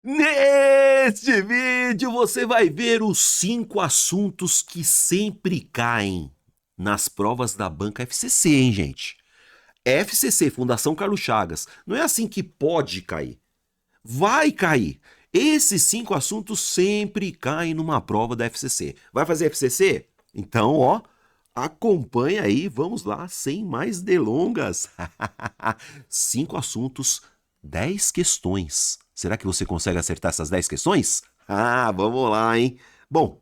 Neste vídeo você vai ver os 5 assuntos que sempre caem nas provas da banca FCC, hein, gente? FCC, Fundação Carlos Chagas. Não é assim que pode cair. Vai cair. Esses 5 assuntos sempre caem numa prova da FCC. Vai fazer FCC? Então, ó, acompanha aí, vamos lá, sem mais delongas. 5 assuntos, 10 questões. Será que você consegue acertar essas 10 questões? Ah, vamos lá, hein? Bom,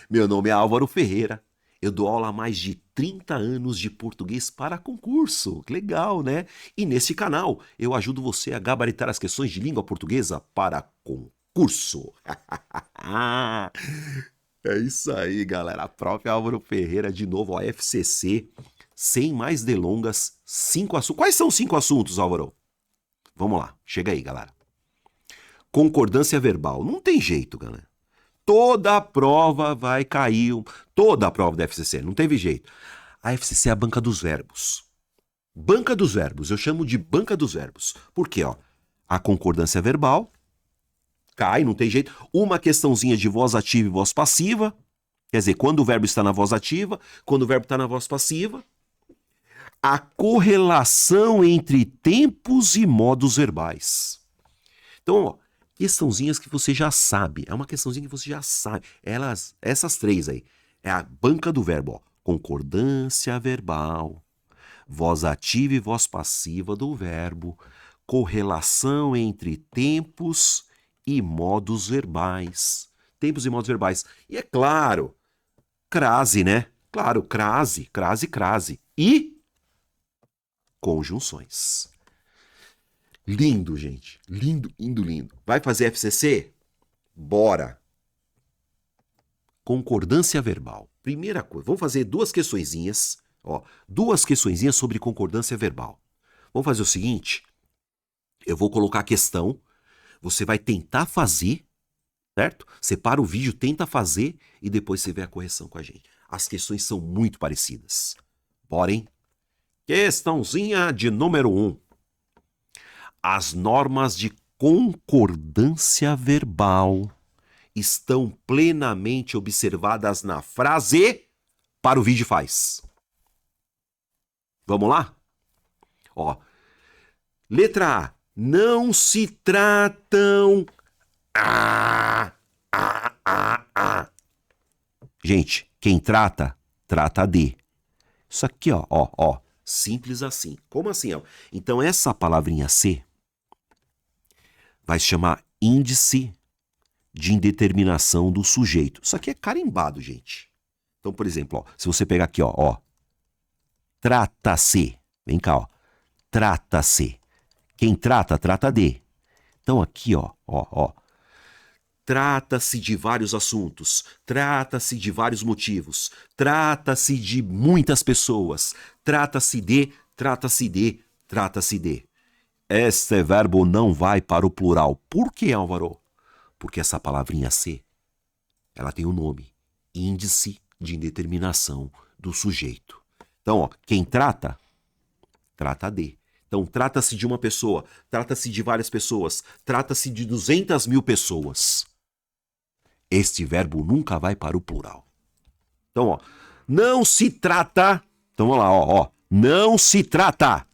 meu nome é Álvaro Ferreira. Eu dou aula há mais de 30 anos de português para concurso. Que legal, né? E nesse canal eu ajudo você a gabaritar as questões de língua portuguesa para concurso. É isso aí, galera. A prof. Álvaro Ferreira de novo, ó, FCC. Sem mais delongas, 5 assuntos. Quais são os 5 assuntos, Álvaro? Vamos lá, chega aí, galera. Concordância verbal. Não tem jeito, galera. Toda a prova vai cair. Toda a prova da FCC, não teve jeito. A FCC é a banca dos verbos. Banca dos verbos, eu chamo de banca dos verbos. Por quê? Ó? A concordância verbal cai, não tem jeito. Uma questãozinha de voz ativa e voz passiva. Quer dizer, quando o verbo está na voz ativa, quando o verbo está na voz passiva. A correlação entre tempos e modos verbais. Então, ó, questãozinhas que você já sabe. É uma questãozinha que você já sabe. Essas 3 aí. É a banca do verbo, ó. Concordância verbal, voz ativa e voz passiva do verbo, correlação entre tempos e modos verbais. Tempos e modos verbais. E é claro, crase, né? Claro, crase. E conjunções. Lindo, gente. Lindo, lindo, lindo. Vai fazer FCC? Bora. Concordância verbal. Primeira coisa, vamos fazer 2 questõezinhas, ó, 2 questõezinhas sobre concordância verbal. Vamos fazer o seguinte, eu vou colocar a questão, você vai tentar fazer, certo? Você para o vídeo, tenta fazer e depois você vê a correção com a gente. As questões são muito parecidas. Bora, hein? Questãozinha de número 1. As normas de concordância verbal estão plenamente observadas na frase para o vídeo faz. Vamos lá? Ó, letra A. Não se tratam... Gente, quem trata, trata de. Isso aqui, ó. Simples assim. Como assim, ó? Então, essa palavrinha C vai se chamar índice de indeterminação do sujeito. Isso aqui é carimbado, gente. Então, por exemplo, ó, se você pegar aqui, ó, trata-se. Vem cá, ó. Trata-se. Quem trata, trata de. Então, aqui, ó. Trata-se de vários assuntos. Trata-se de vários motivos. Trata-se de muitas pessoas. Trata-se de. Este verbo não vai para o plural. Por que, Álvaro? Porque essa palavrinha C, ela tem um nome, índice de indeterminação do sujeito. Então, ó, quem trata, trata de. Então, trata-se de uma pessoa, trata-se de várias pessoas, trata-se de 200.000 pessoas. Este verbo nunca vai para o plural. Então, ó, não se trata, então vamos lá, ó, não se trata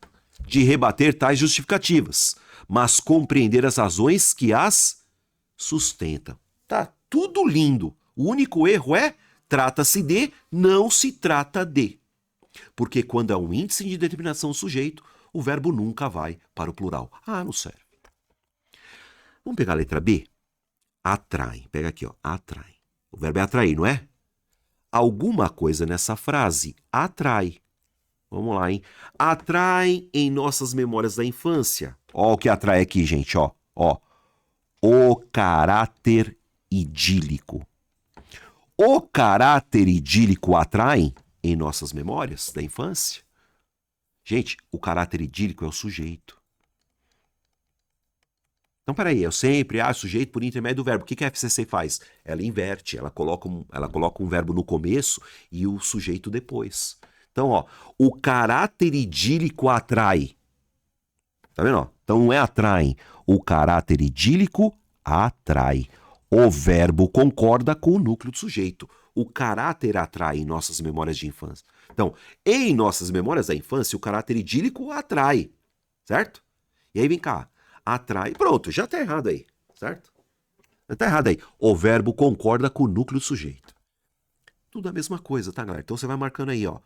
de rebater tais justificativas, mas compreender as razões que as sustentam. Tá tudo lindo. O único erro é trata-se de, não se trata de. Porque quando é um índice de determinação do sujeito, o verbo nunca vai para o plural. Ah, não serve. Vamos pegar a letra B? Atrai. Pega aqui, ó. Atrai. O verbo é atrair, não é? Alguma coisa nessa frase atrai. Vamos lá, hein? Atrai em nossas memórias da infância. Ó o que atrai aqui, gente, ó. O caráter idílico. O caráter idílico atrai em nossas memórias da infância? Gente, o caráter idílico é o sujeito. Então, peraí, eu sempre, sujeito por intermédio do verbo. O que a FCC faz? Ela inverte, ela coloca um verbo no começo e o sujeito depois. Então, ó, o caráter idílico atrai. Tá vendo? Ó? Então, não é atraem. O caráter idílico atrai. O verbo concorda com o núcleo do sujeito. O caráter atrai em nossas memórias de infância. Então, em nossas memórias da infância, o caráter idílico atrai, certo? E aí vem cá, atrai, pronto, já tá errado aí, certo? Já tá errado aí. O verbo concorda com o núcleo do sujeito. Tudo a mesma coisa, tá, galera? Então você vai marcando aí, ó,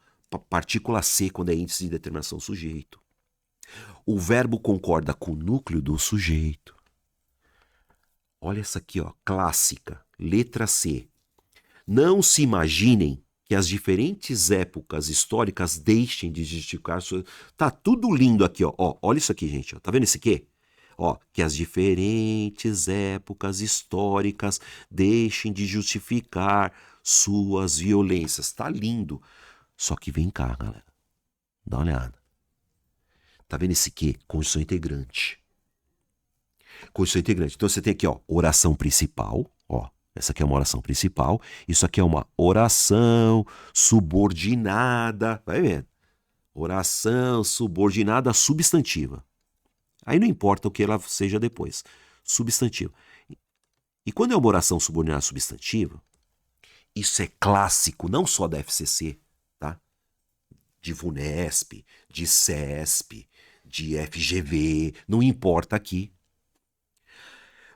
partícula C quando é índice de determinação do sujeito. O verbo concorda com o núcleo do sujeito. Olha essa aqui, ó, clássica, letra C. Não se imaginem que as diferentes épocas históricas deixem de justificar sua... Tá tudo lindo aqui, ó. Olha isso aqui, gente. Ó. Tá vendo esse aqui? Ó, que as diferentes épocas históricas deixem de justificar suas violências. Tá lindo. Só que vem cá, galera. Dá uma olhada. Tá vendo esse quê? Conjunção integrante. Conjunção integrante. Então você tem aqui, ó, oração principal, ó. Essa aqui é uma oração principal. Isso aqui é uma oração subordinada. Vai vendo? Oração subordinada substantiva. Aí não importa o que ela seja depois. Substantiva. E quando é uma oração subordinada substantiva, isso é clássico não só da FCC, tá? De VUNESP, de CESP, de FGV, não importa aqui.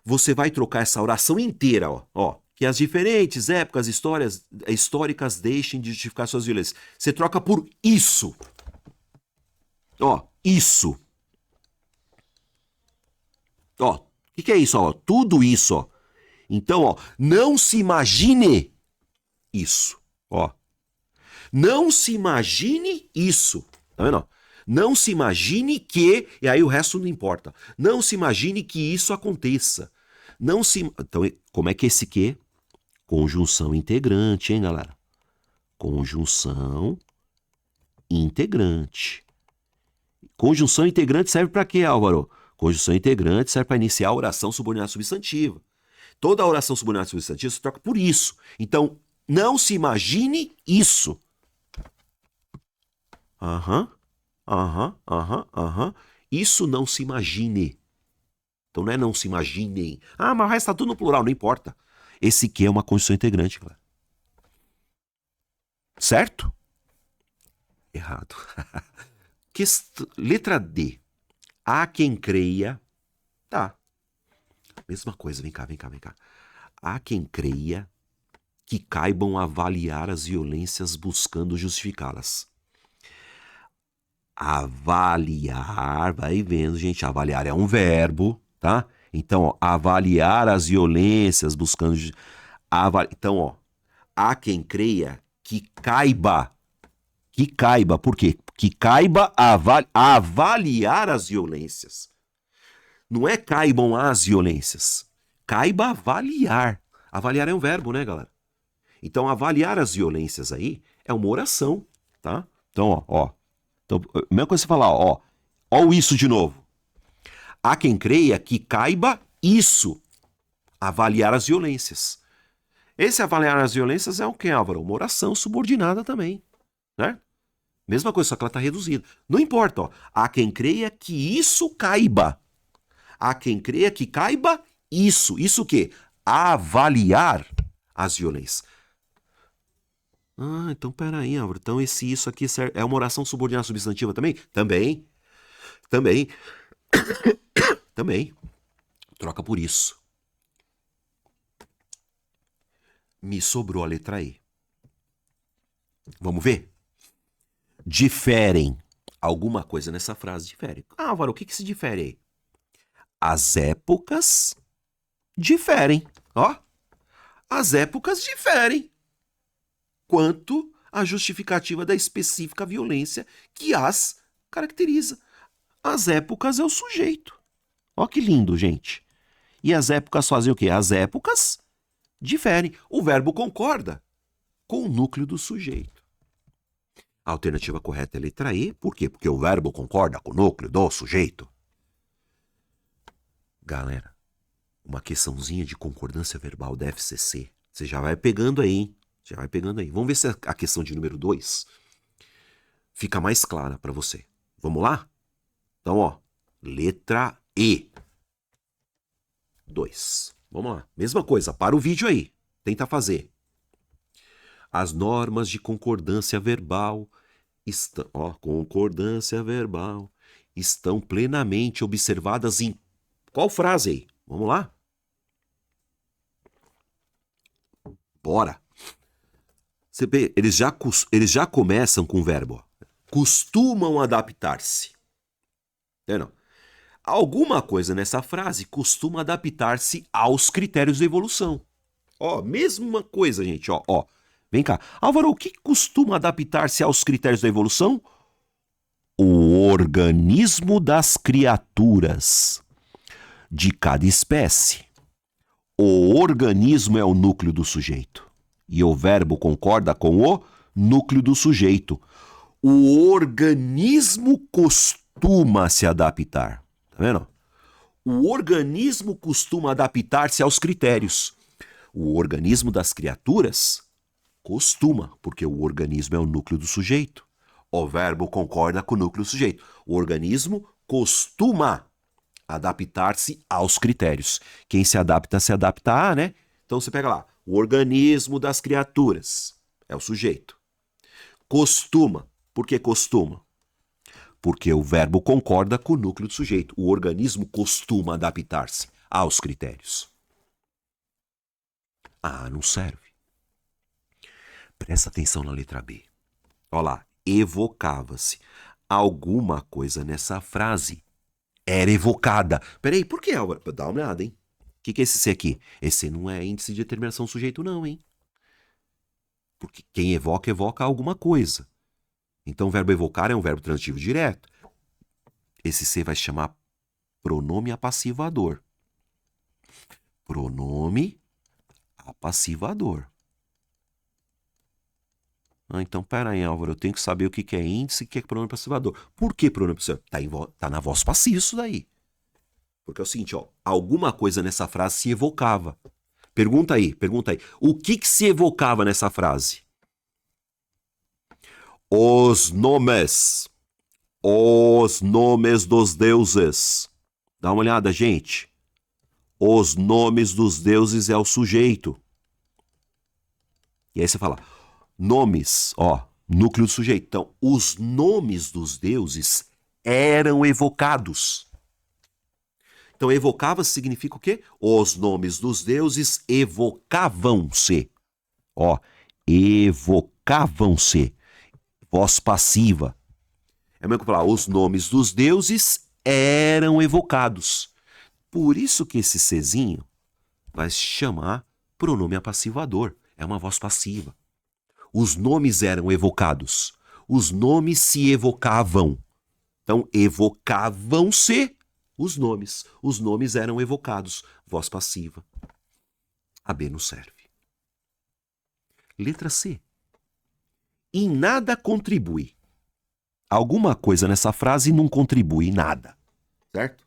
Você vai trocar essa oração inteira, ó, que as diferentes épocas históricas deixem de justificar suas violências. Você troca por isso. Ó, isso. Ó, o que é isso, ó? Tudo isso, ó. Então, ó, não se imagine isso, ó. Não se imagine isso. Tá vendo? Não se imagine que... E aí o resto não importa. Não se imagine que isso aconteça. Não se... Então, como é que é esse quê? Conjunção integrante, hein, galera? Conjunção integrante. Conjunção integrante serve para quê, Álvaro? Conjunção integrante serve para iniciar a oração subordinada substantiva. Toda a oração subordinada substantiva se troca por isso. Então, não se imagine isso. Isso não se imagine. Então não se imaginem. Ah, mas o resto tá tudo no plural, não importa. Esse que é uma conjunção integrante, claro. Certo? Errado. Letra D. Há quem creia... Tá. Mesma coisa, vem cá. Há quem creia que caibam avaliar as violências buscando justificá-las. Avaliar, vai vendo, gente, avaliar é um verbo, tá? Então, ó, avaliar as violências buscando... Então, ó, há quem creia que caiba, por quê? Que caiba avaliar as violências. Não é caibam as violências, caiba avaliar. Avaliar é um verbo, né, galera? Então, avaliar as violências aí é uma oração, tá? Então, ó. Então, mesma coisa você falar, ó o isso de novo. Há quem creia que caiba isso, avaliar as violências. Esse avaliar as violências é o que, Álvaro? Uma oração subordinada também, né? Mesma coisa, só que ela está reduzida. Não importa, ó. Há quem creia que isso caiba. Há quem creia que caiba isso. Isso o quê? Avaliar as violências. Ah, então peraí, Álvaro. Então isso aqui é uma oração subordinada substantiva também? Também. Troca por isso. Me sobrou a letra E. Vamos ver? Diferem. Alguma coisa nessa frase difere. Ah, Álvaro, o que se difere aí? As épocas diferem. Ó. As épocas diferem quanto à justificativa da específica violência que as caracteriza. As épocas é o sujeito. Ó que lindo, gente. E as épocas fazem o quê? As épocas diferem. O verbo concorda com o núcleo do sujeito. A alternativa correta é a letra E. Por quê? Porque o verbo concorda com o núcleo do sujeito. Galera, uma questãozinha de concordância verbal da FCC. Você já vai pegando aí, hein? Vamos ver se a questão de número 2 fica mais clara para você. Vamos lá? Então, ó, letra E. 2. Vamos lá. Mesma coisa, para o vídeo aí. Tenta fazer. As normas de concordância verbal estão, concordância verbal estão plenamente observadas em qual frase aí? Vamos lá? Bora. Você vê, eles já começam com o verbo. Ó. Costumam adaptar-se. Entendeu? Alguma coisa nessa frase costuma adaptar-se aos critérios de evolução. Ó, mesma coisa, gente. Ó. Vem cá. Álvaro, o que costuma adaptar-se aos critérios da evolução? O organismo das criaturas de cada espécie. O organismo é o núcleo do sujeito. E o verbo concorda com o núcleo do sujeito. O organismo costuma se adaptar. Tá vendo? O organismo costuma adaptar-se aos critérios. O organismo das criaturas costuma, porque o organismo é o núcleo do sujeito. O verbo concorda com o núcleo do sujeito. O organismo costuma adaptar-se aos critérios. Quem se adapta a, né? Então você pega lá, o organismo das criaturas é o sujeito. Costuma. Por que costuma? Porque o verbo concorda com o núcleo do sujeito. O organismo costuma adaptar-se aos critérios. Ah, não serve. Presta atenção na letra B. Olha lá, evocava-se. Alguma coisa nessa frase era evocada. Peraí, por que, Álvaro? Dá uma olhada, hein? O que é esse C aqui? Esse não é índice de determinação do sujeito, não, hein? Porque quem evoca, evoca alguma coisa. Então o verbo evocar é um verbo transitivo direto. Esse C vai se chamar pronome apassivador. Pronome apassivador. Então, peraí, Álvaro, eu tenho que saber o que é índice e o que é pronome apassivador. Por que pronome apassivador? Tá na voz passiva isso daí. Porque é o seguinte, ó, alguma coisa nessa frase se evocava. Pergunta aí. O que se evocava nessa frase? Os nomes dos deuses. Dá uma olhada, gente. Os nomes dos deuses é o sujeito. E aí você fala, nomes, ó, núcleo do sujeito. Então, os nomes dos deuses eram evocados. Então, evocava significa o quê? Os nomes dos deuses evocavam-se. Ó, evocavam-se. Voz passiva. É mesmo que falar, os nomes dos deuses eram evocados. Por isso que esse Czinho vai se chamar pronome apassivador. É uma voz passiva. Os nomes eram evocados. Os nomes se evocavam. Então, evocavam-se os nomes. Os nomes eram evocados. Voz passiva. A B não serve. Letra C. Em nada contribui. Alguma coisa nessa frase não contribui em nada. Certo?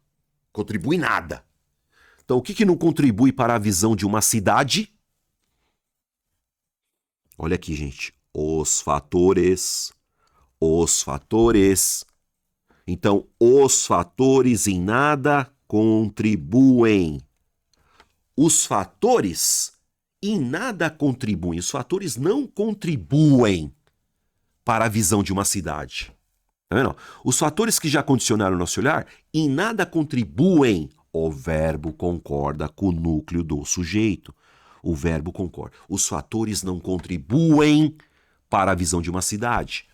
Contribui em nada. Então, o que não contribui para a visão de uma cidade? Olha aqui, gente. Os fatores. Então, os fatores em nada contribuem. Os fatores em nada contribuem. Os fatores não contribuem para a visão de uma cidade. Tá vendo? Os fatores que já condicionaram o nosso olhar em nada contribuem. O verbo concorda com o núcleo do sujeito. O verbo concorda. Os fatores não contribuem para a visão de uma cidade.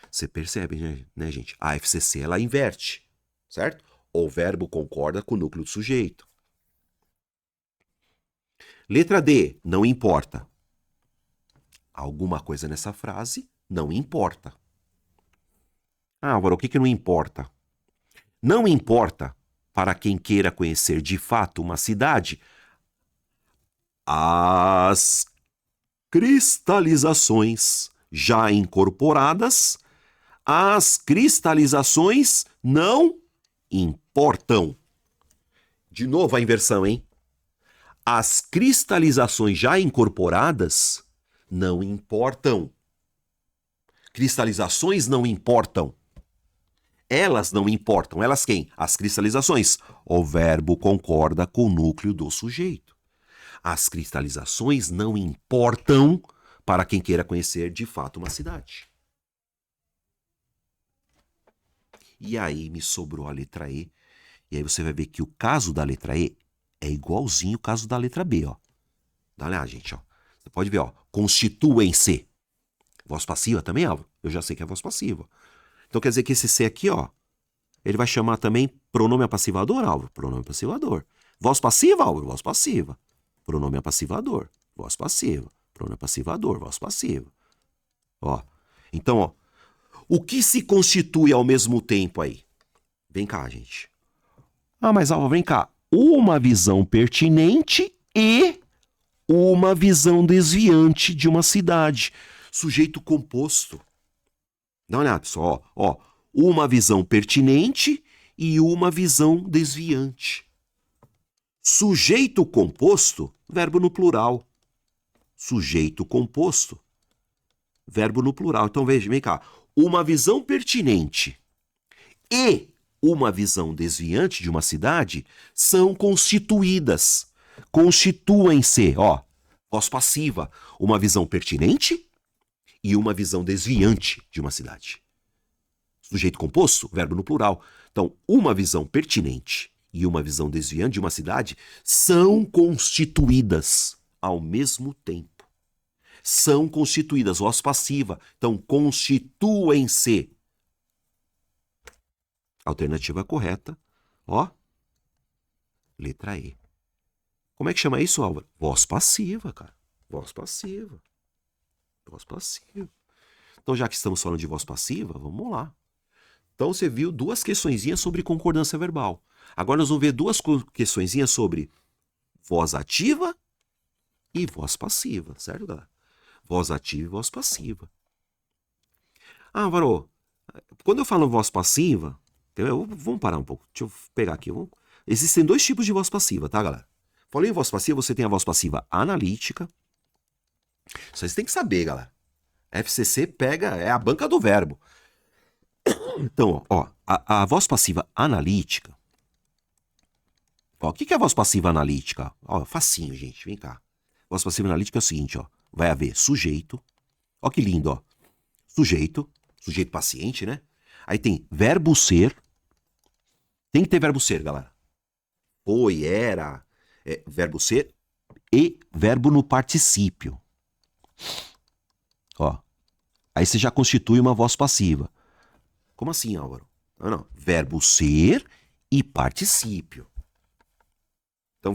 Você percebe, né, gente? A FCC, ela inverte, certo? O verbo concorda com o núcleo do sujeito. Letra D, não importa. Alguma coisa nessa frase não importa. Ah, agora, o que não importa? Não importa, para quem queira conhecer de fato uma cidade, as cristalizações já incorporadas, as cristalizações não importam. De novo a inversão, hein? As cristalizações já incorporadas não importam. Cristalizações não importam. Elas não importam. Elas quem? As cristalizações. O verbo concorda com o núcleo do sujeito. As cristalizações não importam para quem queira conhecer de fato uma cidade. E aí me sobrou a letra E. E aí você vai ver que o caso da letra E é igualzinho o caso da letra B, ó. Dá uma olhada, gente, ó. Você pode ver, ó. Constituem-se. Voz passiva também, Álvaro. Eu já sei que é voz passiva. Então quer dizer que esse C aqui, ó, ele vai chamar também pronome apassivador, Álvaro. Pronome apassivador. Voz passiva, Álvaro. Voz passiva. Pronome apassivador. Voz passiva. Pronome apassivador. Voz passiva. Ó. Então, ó. O que se constitui ao mesmo tempo aí? Vem cá, gente. Ah, mas Álvaro, vem cá. Uma visão pertinente e uma visão desviante de uma cidade. Sujeito composto. Dá uma olhada, pessoal. Ó, uma visão pertinente e uma visão desviante. Sujeito composto, verbo no plural. Sujeito composto, verbo no plural. Então veja, vem cá. Uma visão pertinente e uma visão desviante de uma cidade são constituídas. Constituem-se, ó, voz passiva, uma visão pertinente e uma visão desviante de uma cidade. Sujeito composto, verbo no plural. Então, uma visão pertinente e uma visão desviante de uma cidade são constituídas ao mesmo tempo. São constituídas, voz passiva. Então, constituem-se. Alternativa correta, ó, letra E. Como é que chama isso, Álvaro? Voz passiva, cara. Voz passiva. Voz passiva. Então, já que estamos falando de voz passiva, vamos lá. Então, você viu duas questõezinhas sobre concordância verbal. Agora nós vamos ver duas questõezinhas sobre voz ativa e voz passiva, certo, galera? Voz ativa e voz passiva. Ah, Varô, quando eu falo voz passiva, vamos parar um pouco. Deixa eu pegar aqui. Existem dois tipos de voz passiva, tá, galera? Falei em voz passiva, você tem a voz passiva analítica. Vocês têm que saber, galera. FCC é a banca do verbo. Então, ó, a voz passiva analítica. Ó, o que é a voz passiva analítica? Ó, facinho, gente, vem cá. Voz passiva analítica é o seguinte, ó. Vai haver sujeito. Ó que lindo, ó. Sujeito paciente, né? Aí tem verbo ser. Tem que ter verbo ser, galera. Foi, era, verbo ser e verbo no particípio. Ó. Aí você já constitui uma voz passiva. Como assim, Álvaro? Não. Verbo ser e particípio. Então,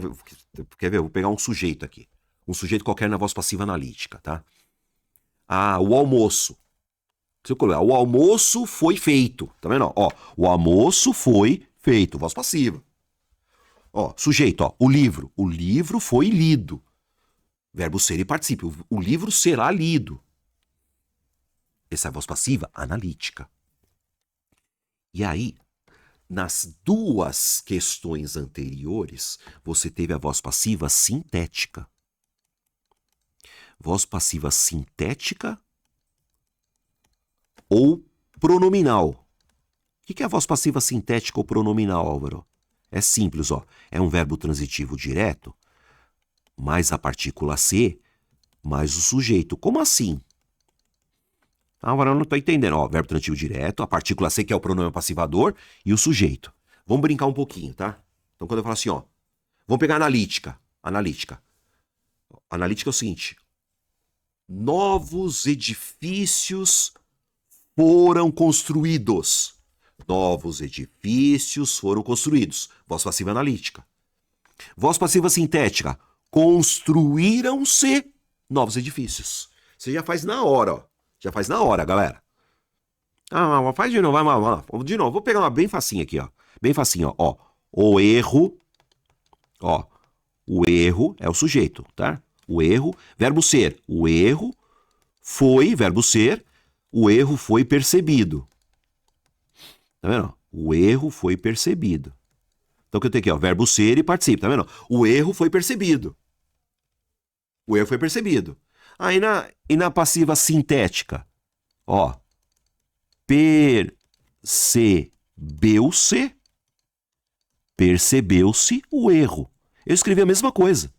quer ver? Eu vou pegar um sujeito aqui. Um sujeito qualquer na voz passiva analítica, tá? Ah, o almoço. O almoço foi feito. Tá vendo? Ó, o almoço foi feito. Voz passiva. Ó, sujeito, ó. O livro. O livro foi lido. Verbo ser e particípio. O livro será lido. Essa é a voz passiva analítica. E aí, nas duas questões anteriores, você teve a voz passiva sintética. Voz passiva sintética ou pronominal. O que é a voz passiva sintética ou pronominal, Álvaro? É simples, ó. É um verbo transitivo direto, mais a partícula ser, mais o sujeito. Como assim? Álvaro, eu não estou entendendo. Ó, verbo transitivo direto, a partícula ser, que é o pronome passivador, e o sujeito. Vamos brincar um pouquinho, tá? Então, quando eu falo assim, ó, vamos pegar analítica. Analítica é o seguinte. Novos edifícios foram construídos. Novos edifícios foram construídos. Voz passiva analítica. Voz passiva sintética. Construíram-se novos edifícios. Você já faz na hora, ó. Já faz na hora, galera. Ah, faz de novo, vai lá. De novo, vou pegar uma bem facinha aqui, ó. Bem facinho, ó. O erro, ó. O erro é o sujeito, tá? O erro, verbo ser. O erro foi, verbo ser, o erro foi percebido. Tá vendo? O erro foi percebido. Então, o que eu tenho aqui, ó? Verbo ser e participo, tá vendo? O erro foi percebido. O erro foi percebido. Aí na passiva sintética, ó, percebido. percebeu-se, percebeu-se o erro. Eu escrevi a mesma coisa.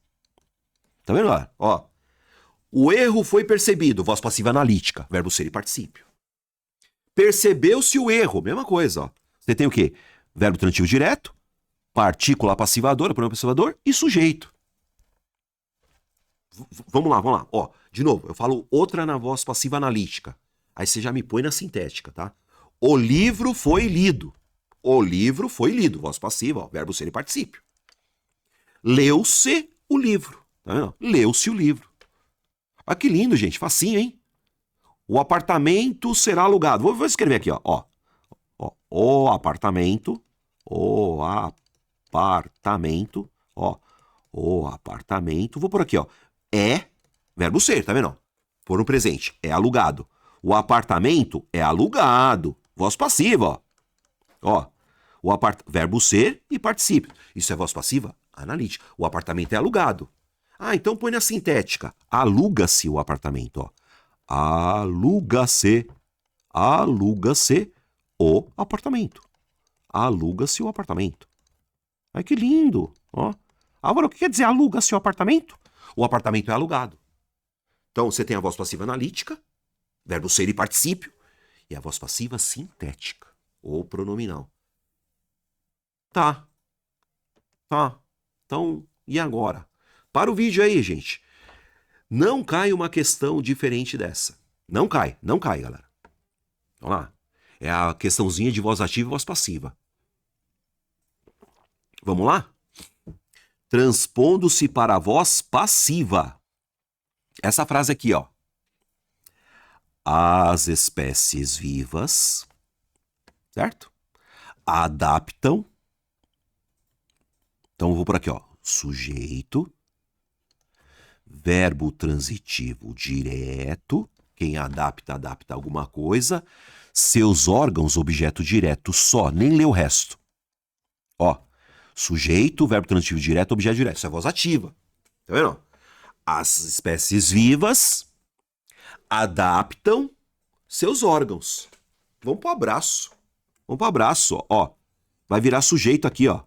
Tá vendo lá? Ó, o erro foi percebido, voz passiva analítica, verbo ser e particípio. Percebeu-se o erro, mesma coisa, ó. Você tem o quê? Verbo transitivo direto, partícula passivadora, pronome passivador e sujeito. Vamos lá. Ó, de novo, eu falo outra na voz passiva analítica. Aí você já me põe na sintética, tá? O livro foi lido. O livro foi lido. Voz passiva, ó, verbo ser e particípio. Leu-se o livro. Tá vendo? Leu-se o livro. Olha que lindo, gente. Facinho, hein? O apartamento será alugado. Vou escrever aqui, ó. O apartamento. O apartamento. Ó. O apartamento. Vou por aqui, ó. É verbo ser, tá vendo? Por no presente. É alugado. O apartamento é alugado. Voz passiva, ó. Verbo ser e particípio. Isso é voz passiva analítica. O apartamento é alugado. Ah, então põe na sintética. Aluga-se o apartamento, ó. Aluga-se o apartamento. Aluga-se o apartamento. Ai, que lindo, ó. Agora, o que quer dizer aluga-se o apartamento? O apartamento é alugado. Então, você tem a voz passiva analítica, verbo ser e particípio, e a voz passiva sintética, ou pronominal. Tá. Então, e agora? Para o vídeo aí, gente. Não cai uma questão diferente dessa. Não cai, galera. Vamos lá. É a questãozinha de voz ativa e voz passiva. Vamos lá? Transpondo-se para a voz passiva. Essa frase aqui, ó. As espécies vivas, certo? Adaptam. Então eu vou por aqui, ó. Sujeito. Verbo transitivo direto. Quem adapta, adapta alguma coisa. Seus órgãos, objeto direto só. Nem lê o resto. Ó. Sujeito, verbo transitivo direto, objeto direto. Isso é voz ativa. Tá vendo? As espécies vivas adaptam seus órgãos. Vamos pro abraço. Vamos pro abraço, ó. Vai virar sujeito aqui, ó.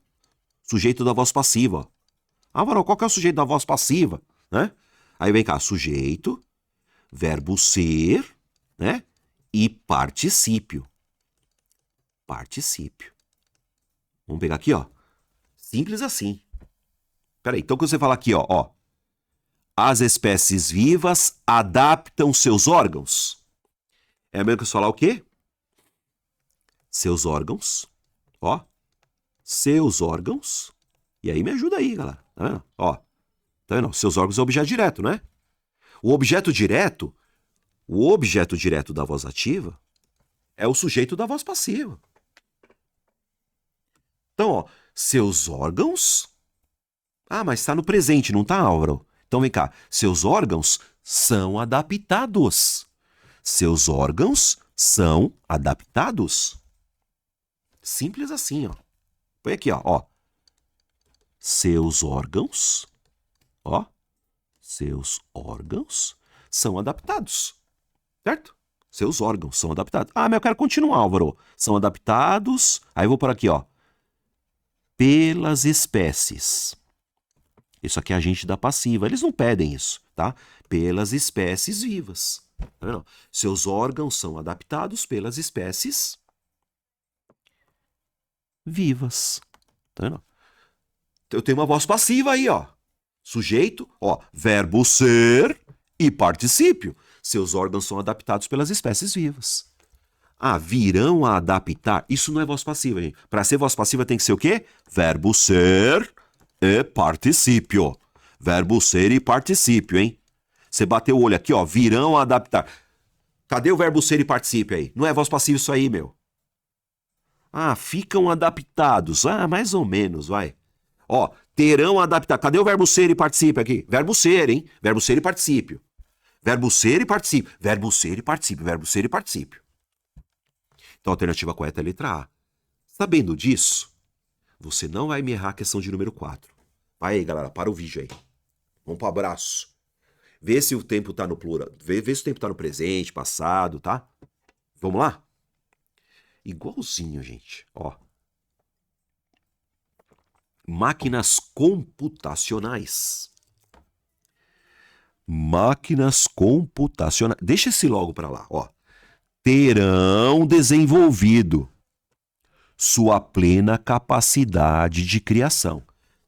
Sujeito da voz passiva. Ah, Varol, qual que é o sujeito da voz passiva? Né? Aí vem cá, sujeito, verbo ser, né? E particípio. Particípio. Vamos pegar aqui, ó. Simples assim. Peraí, então quando você fala aqui, ó. As espécies vivas adaptam seus órgãos. É mesmo que você falar o quê? Seus órgãos. Ó. Seus órgãos. E aí me ajuda aí, galera. Tá vendo? Ó. Tá vendo? Seus órgãos é objeto direto, né? O objeto direto da voz ativa é o sujeito da voz passiva. Então, ó, seus órgãos... Ah, mas está no presente, não tá, Álvaro? Então vem cá, seus órgãos são adaptados. Seus órgãos são adaptados. Simples assim, ó. Põe aqui, ó. Seus órgãos, ó. Seus órgãos são adaptados. Certo? Seus órgãos são adaptados. Ah, mas eu quero continuar, Álvaro. São adaptados. Aí eu vou por aqui, ó. Pelas espécies. Isso aqui é agente da passiva. Eles não pedem isso, tá? Pelas espécies vivas. Tá vendo? Seus órgãos são adaptados pelas espécies vivas. Tá vendo? Eu tenho uma voz passiva aí, ó. Sujeito, ó, verbo ser e particípio. Seus órgãos são adaptados pelas espécies vivas. Ah, virão a adaptar. Isso não é voz passiva, gente. Para ser voz passiva tem que ser o quê? Verbo ser e particípio. Verbo ser e particípio, hein? Você bateu o olho aqui, ó. Virão a adaptar. Cadê o verbo ser e particípio aí? Não é voz passiva isso aí, meu. Ah, ficam adaptados. Ah, mais ou menos, vai. Ó, terão adaptado. Cadê o verbo ser e particípio aqui? Verbo ser, hein? Verbo ser e particípio. Verbo ser e particípio. Verbo ser e particípio. Verbo ser e particípio. Então a alternativa correta é a letra A. Sabendo disso, você não vai me errar a questão de número 4. Vai aí, galera, para o vídeo aí. Vamos pro abraço. Vê se o tempo tá no plural. Vê se o tempo tá no presente, passado, tá? Vamos lá? Igualzinho, gente. Ó. Máquinas computacionais. Máquinas computacionais. Deixa esse logo para lá, ó. Terão desenvolvido sua plena capacidade de criação.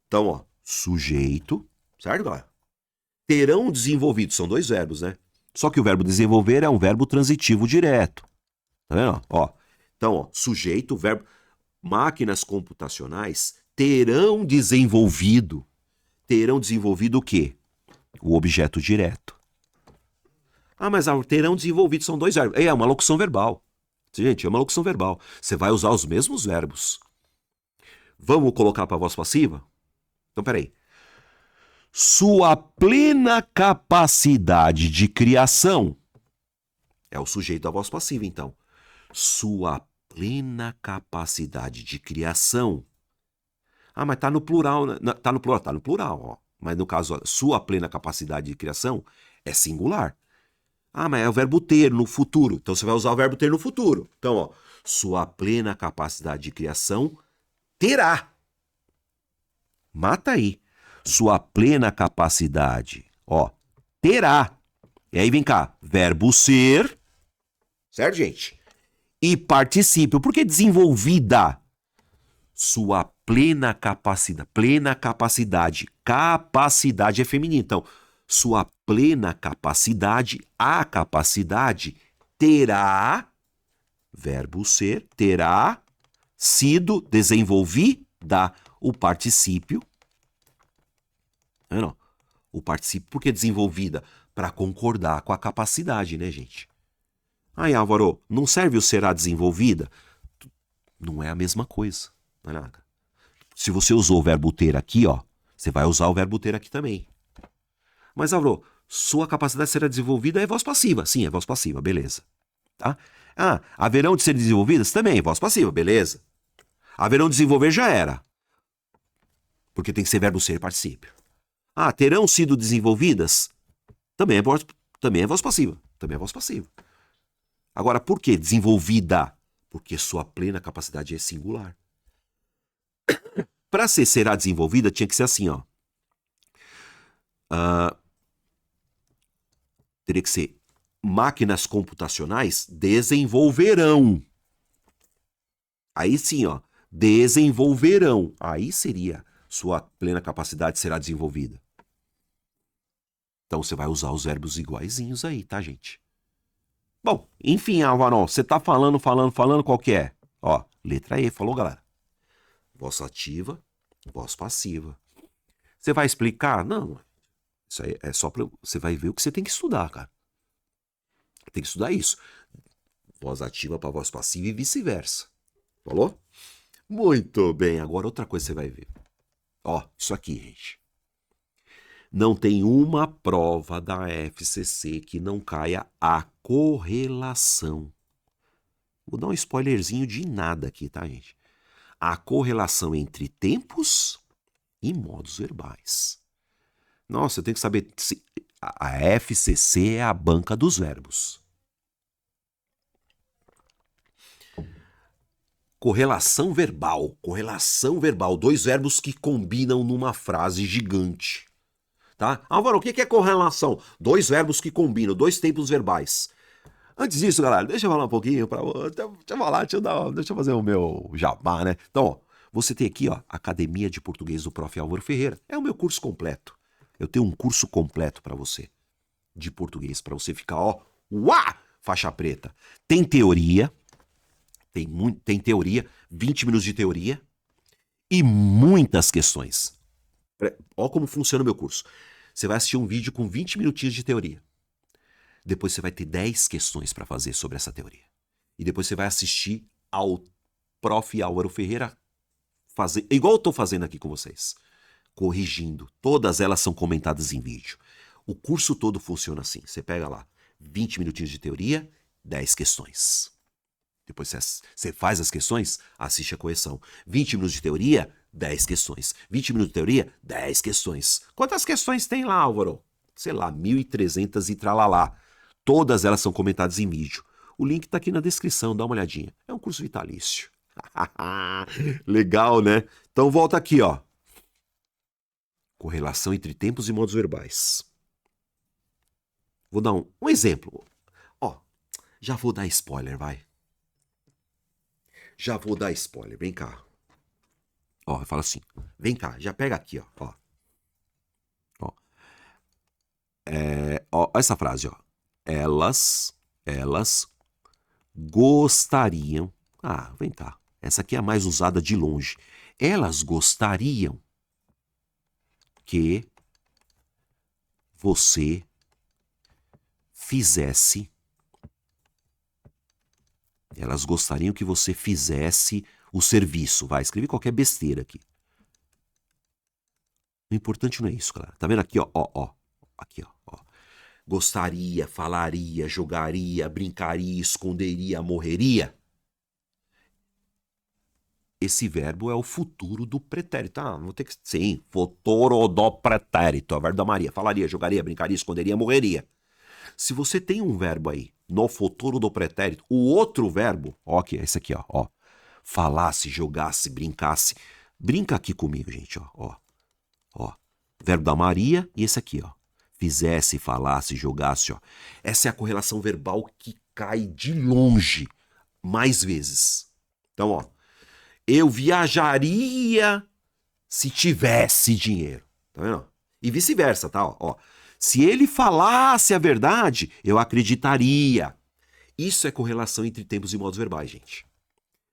Então, ó, sujeito, certo, galera? Terão desenvolvido, são dois verbos, né? Só que o verbo desenvolver é um verbo transitivo direto. Tá vendo? Ó, então, ó, sujeito, verbo. Máquinas computacionais terão desenvolvido. Terão desenvolvido o quê? O objeto direto. Ah, mas terão desenvolvido são dois verbos. É uma locução verbal. Gente, é uma locução verbal. Você vai usar os mesmos verbos. Vamos colocar para a voz passiva? Então, peraí. Sua plena capacidade de criação. É o sujeito da voz passiva, então. Sua plena capacidade de criação. Ah, mas tá no plural, né? Tá no plural, ó. Mas no caso, sua plena capacidade de criação é singular. Ah, mas é o verbo ter no futuro. Então você vai usar o verbo ter no futuro. Então, ó, sua plena capacidade de criação terá. Mata aí. Sua plena capacidade, ó, terá. E aí vem cá, verbo ser, certo, gente? E particípio. Por que desenvolvida? Sua plena capacidade. Plena capacidade. Capacidade é feminino. Então, sua plena capacidade, a capacidade, terá, verbo ser, terá sido desenvolvida. O particípio. Não. O particípio, por que desenvolvida? Para concordar com a capacidade, né, gente? Aí, Álvaro, não serve o será desenvolvida? Não é a mesma coisa. Não é nada. Se você usou o verbo ter aqui, ó, você vai usar o verbo ter aqui também. Mas, Álvaro, sua capacidade será desenvolvida é voz passiva. Sim, é voz passiva, beleza. Tá? Ah, haverão de ser desenvolvidas? Também, voz passiva, beleza. Haverão de desenvolver já era. Porque tem que ser verbo ser e particípio. Ah, terão sido desenvolvidas? Também é voz passiva. Também é voz passiva. Agora, por que desenvolvida? Porque sua plena capacidade é singular. Para ser será desenvolvida, tinha que ser assim, ó. Teria que ser máquinas computacionais desenvolverão. Aí sim, ó. Desenvolverão. Aí seria sua plena capacidade será desenvolvida. Então você vai usar os verbos iguaizinhos aí, tá, gente? Bom, enfim, Álvaro, você tá falando, qual que é? Ó, letra E, falou, galera? Voz ativa, voz passiva. Você vai explicar? Não, isso aí é só pra... Você vai ver o que você tem que estudar, cara. Tem que estudar isso. Voz ativa para voz passiva e vice-versa. Falou? Muito bem, agora outra coisa você vai ver. Ó, isso aqui, gente. Não tem uma prova da FCC que não caia a correlação. Vou dar um spoilerzinho de nada aqui, tá, gente? A correlação entre tempos e modos verbais. Nossa, eu tenho que saber se a FCC é a banca dos verbos. Correlação verbal. Correlação verbal. Dois verbos que combinam numa frase gigante. Tá? Álvaro, o que é correlação? Dois verbos que combinam, dois tempos verbais. Antes disso, galera, deixa eu falar um pouquinho. Deixa eu fazer o meu jabá, né? Então, ó, você tem aqui, ó, Academia de Português do Prof. Álvaro Ferreira. É o meu curso completo. Eu tenho um curso completo para você de português, para você ficar, ó, uá, faixa preta. Tem teoria, tem teoria, 20 minutos de teoria e muitas questões. Ó como funciona o meu curso. Você vai assistir um vídeo com 20 minutinhos de teoria. Depois você vai ter 10 questões para fazer sobre essa teoria. E depois você vai assistir ao Prof. Álvaro Ferreira fazer, igual eu estou fazendo aqui com vocês. Corrigindo. Todas elas são comentadas em vídeo. O curso todo funciona assim. Você pega lá 20 minutinhos de teoria, 10 questões. Depois você faz as questões, assiste a correção. 20 minutos de teoria, 10 questões. 20 minutos de teoria, 10 questões. Quantas questões tem lá, Álvaro? Sei lá, 1.300 e tralalá. Todas elas são comentadas em vídeo. O link está aqui na descrição, dá uma olhadinha. É um curso vitalício. Legal, né? Então volta aqui, ó. Correlação entre tempos e modos verbais. Vou dar um exemplo. Ó, já vou dar spoiler, vai. Já vou dar spoiler, vem cá. Ó, fala assim, vem cá, já pega aqui, ó. Ó, essa frase, ó. Elas gostariam. Ah, vem cá. Essa aqui é a mais usada de longe. Elas gostariam que você fizesse. Elas gostariam que você fizesse o serviço. Vai, escrevi qualquer besteira aqui. O importante não é isso, galera. Tá vendo aqui, ó, Aqui, ó. Gostaria, falaria, jogaria, brincaria, esconderia, morreria. Esse verbo é o futuro do pretérito. Ah, vou ter que... Sim, futuro do pretérito. É o verbo da Maria. Falaria, jogaria, brincaria, esconderia, morreria. Se você tem um verbo aí, no futuro do pretérito, o outro verbo, ó, aqui, esse aqui, ó. Falasse, jogasse, brincasse. Brinca aqui comigo, gente, ó. Verbo da Maria e esse aqui, ó. Fizesse, falasse, jogasse, ó. Essa é a correlação verbal que cai de longe mais vezes. Então, ó. Eu viajaria se tivesse dinheiro. Tá vendo? E vice-versa, tá? Ó. Se ele falasse a verdade, eu acreditaria. Isso é correlação entre tempos e modos verbais, gente.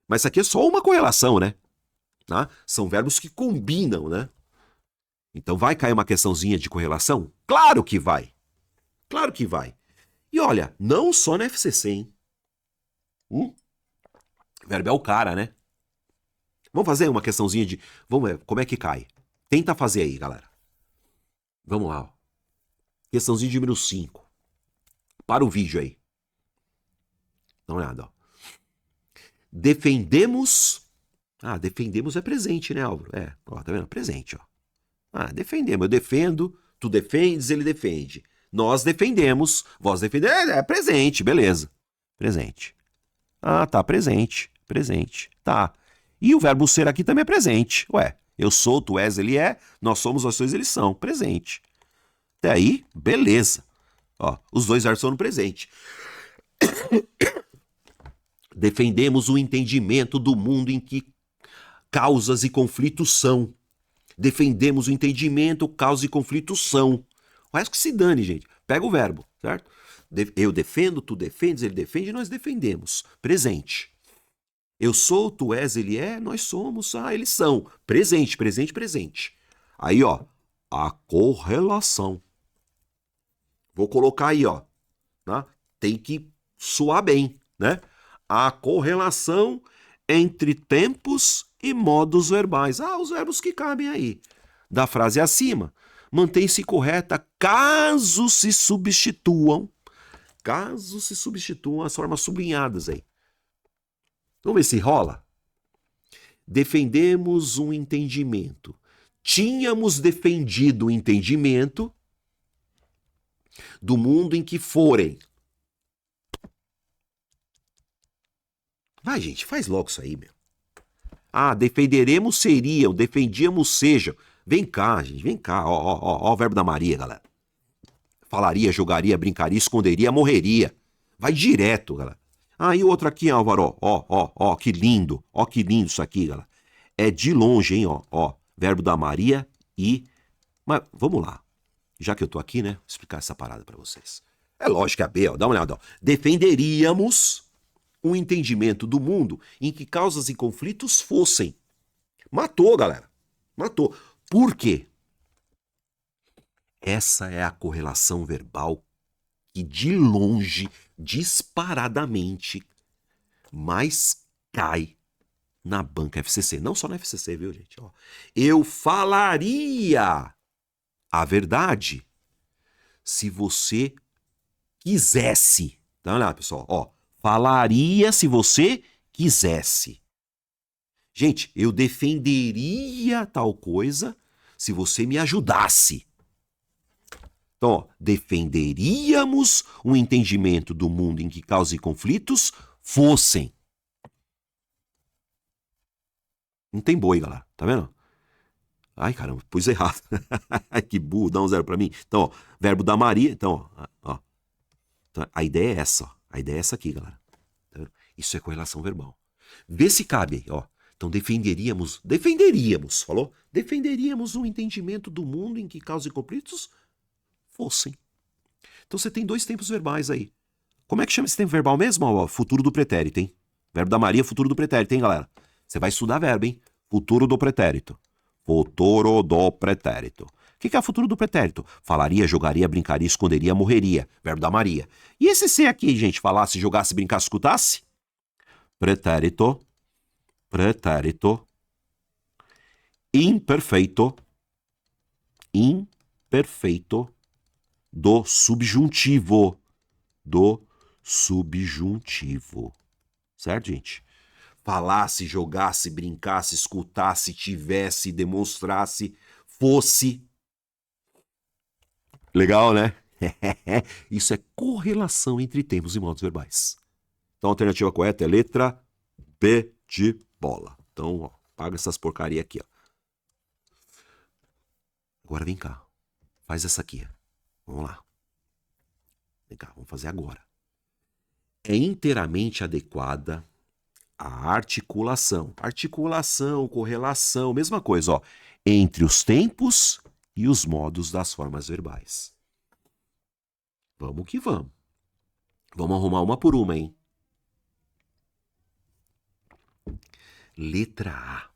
Mas isso aqui é só uma correlação, né? Tá? São verbos que combinam, né? Então vai cair uma questãozinha de correlação? Claro que vai. Claro que vai. E olha, não só na FCC, hein? O verbo é o cara, né? Vamos fazer uma questãozinha de... Vamos ver, como é que cai? Tenta fazer aí, galera. Vamos lá, ó. Questãozinha de número 5. Para o vídeo aí. Dá uma olhada, ó. Defendemos... Ah, defendemos é presente, né, Álvaro? É, ó, tá vendo? Presente, ó. Ah, defendemos. Eu defendo, tu defendes, ele defende. Nós defendemos, vós defendemos. É presente, beleza. Presente. Ah, tá, presente. Presente. Tá. E o verbo ser aqui também é presente. Ué, eu sou, tu és, ele é, nós somos, nós sois, eles são. Presente. Até aí, beleza. Ó, os dois verbos são no presente. Defendemos o entendimento do mundo em que causas e conflitos são. Defendemos o entendimento, causas e conflitos são. O resto que se dane, gente. Pega o verbo, certo? Eu defendo, tu defendes, ele defende, nós defendemos. Presente. Eu sou, tu és, ele é, nós somos, eles são. Presente, presente, presente. Aí, ó, a correlação. Vou colocar aí, ó. Tá? Tem que soar bem, né? A correlação entre tempos e modos verbais. Os verbos que cabem aí. Da frase acima, mantém-se correta caso se substituam as formas sublinhadas aí. Vamos ver se rola? Defendemos um entendimento. Tínhamos defendido o entendimento do mundo em que forem. Vai, gente, faz logo isso aí, meu. Defenderemos seriam, defendíamos sejam. Vem cá, gente, vem cá. Ó o verbo da Maria, galera. Falaria, jogaria, brincaria, esconderia, morreria. Vai direto, galera. E outro aqui, Álvaro, ó, que lindo. Ó, que lindo isso aqui, galera. É de longe, hein, ó. Verbo da Maria e... Mas vamos lá. Já que eu tô aqui, né, vou explicar essa parada pra vocês. É lógico que a B, ó, dá uma olhada, ó. Defenderíamos um entendimento do mundo em que causas e conflitos fossem. Matou, galera. Matou. Por quê? Essa é a correlação verbal que de longe, disparadamente, mais cai na banca FCC. Não só na FCC, viu, gente? Ó, eu falaria a verdade se você quisesse. Dá uma olhada, pessoal. Ó, falaria se você quisesse. Gente, eu defenderia tal coisa se você me ajudasse. Então, ó, defenderíamos um entendimento do mundo em que causas e conflitos fossem. Não tem boi, galera. Tá vendo? Ai, caramba, pus errado. Que burro, dá um 0 pra mim. Então, ó, verbo da Maria. Então, ó. Então, a ideia é essa, ó. A ideia é essa aqui, galera. Tá vendo? Isso é correlação verbal. Vê se cabe aí, ó. Então, defenderíamos, falou? Defenderíamos um entendimento do mundo em que causas e conflitos fossem. Então, você tem dois tempos verbais aí. Como é que chama esse tempo verbal mesmo? Ó, futuro do pretérito, hein? Verbo da Maria, futuro do pretérito, hein, galera? Você vai estudar verbo, hein? Futuro do pretérito. Futuro do pretérito. O que é o futuro do pretérito? Falaria, jogaria, brincaria, esconderia, morreria. Verbo da Maria. E esse ser aqui, gente? Falasse, jogasse, brincasse, escutasse? Pretérito. Pretérito. Imperfeito. Imperfeito. Do subjuntivo. Do subjuntivo. Certo, gente? Falasse, jogasse, brincasse, escutasse, tivesse, demonstrasse, fosse. Legal, né? Isso é correlação entre tempos e modos verbais. Então a alternativa correta é letra B de bola. Então, ó, paga essas porcaria aqui, ó. Agora vem cá. Faz essa aqui. Vamos lá. Vem cá, vamos fazer agora. É inteiramente adequada a articulação. Articulação, correlação, mesma coisa, ó. Entre os tempos e os modos das formas verbais. Vamos que vamos. Vamos arrumar uma por uma, hein? Letra A.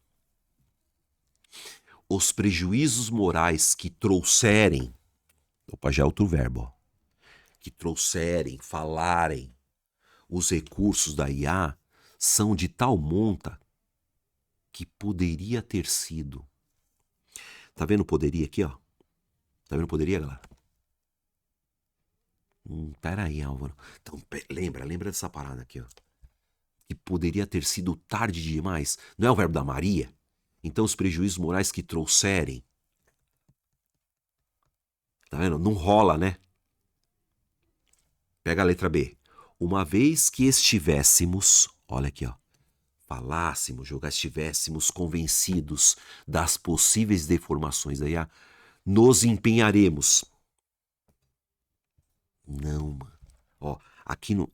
Os prejuízos morais que trouxerem... Opa, já é outro verbo, ó. Que trouxerem, falarem os recursos da IA são de tal monta que poderia ter sido. Tá vendo poderia aqui, ó? Tá vendo poderia, galera? Peraí, Álvaro. Então, lembra dessa parada aqui, ó. Que poderia ter sido tarde demais. Não é o verbo da Maria? Então, os prejuízos morais que trouxerem. Tá vendo? Não rola, né? Pega a letra B. Uma vez que estivéssemos, olha aqui, ó. Falássemos, estivéssemos convencidos das possíveis deformações da IA, nos empenharemos. Não, mano. Ó, aqui no...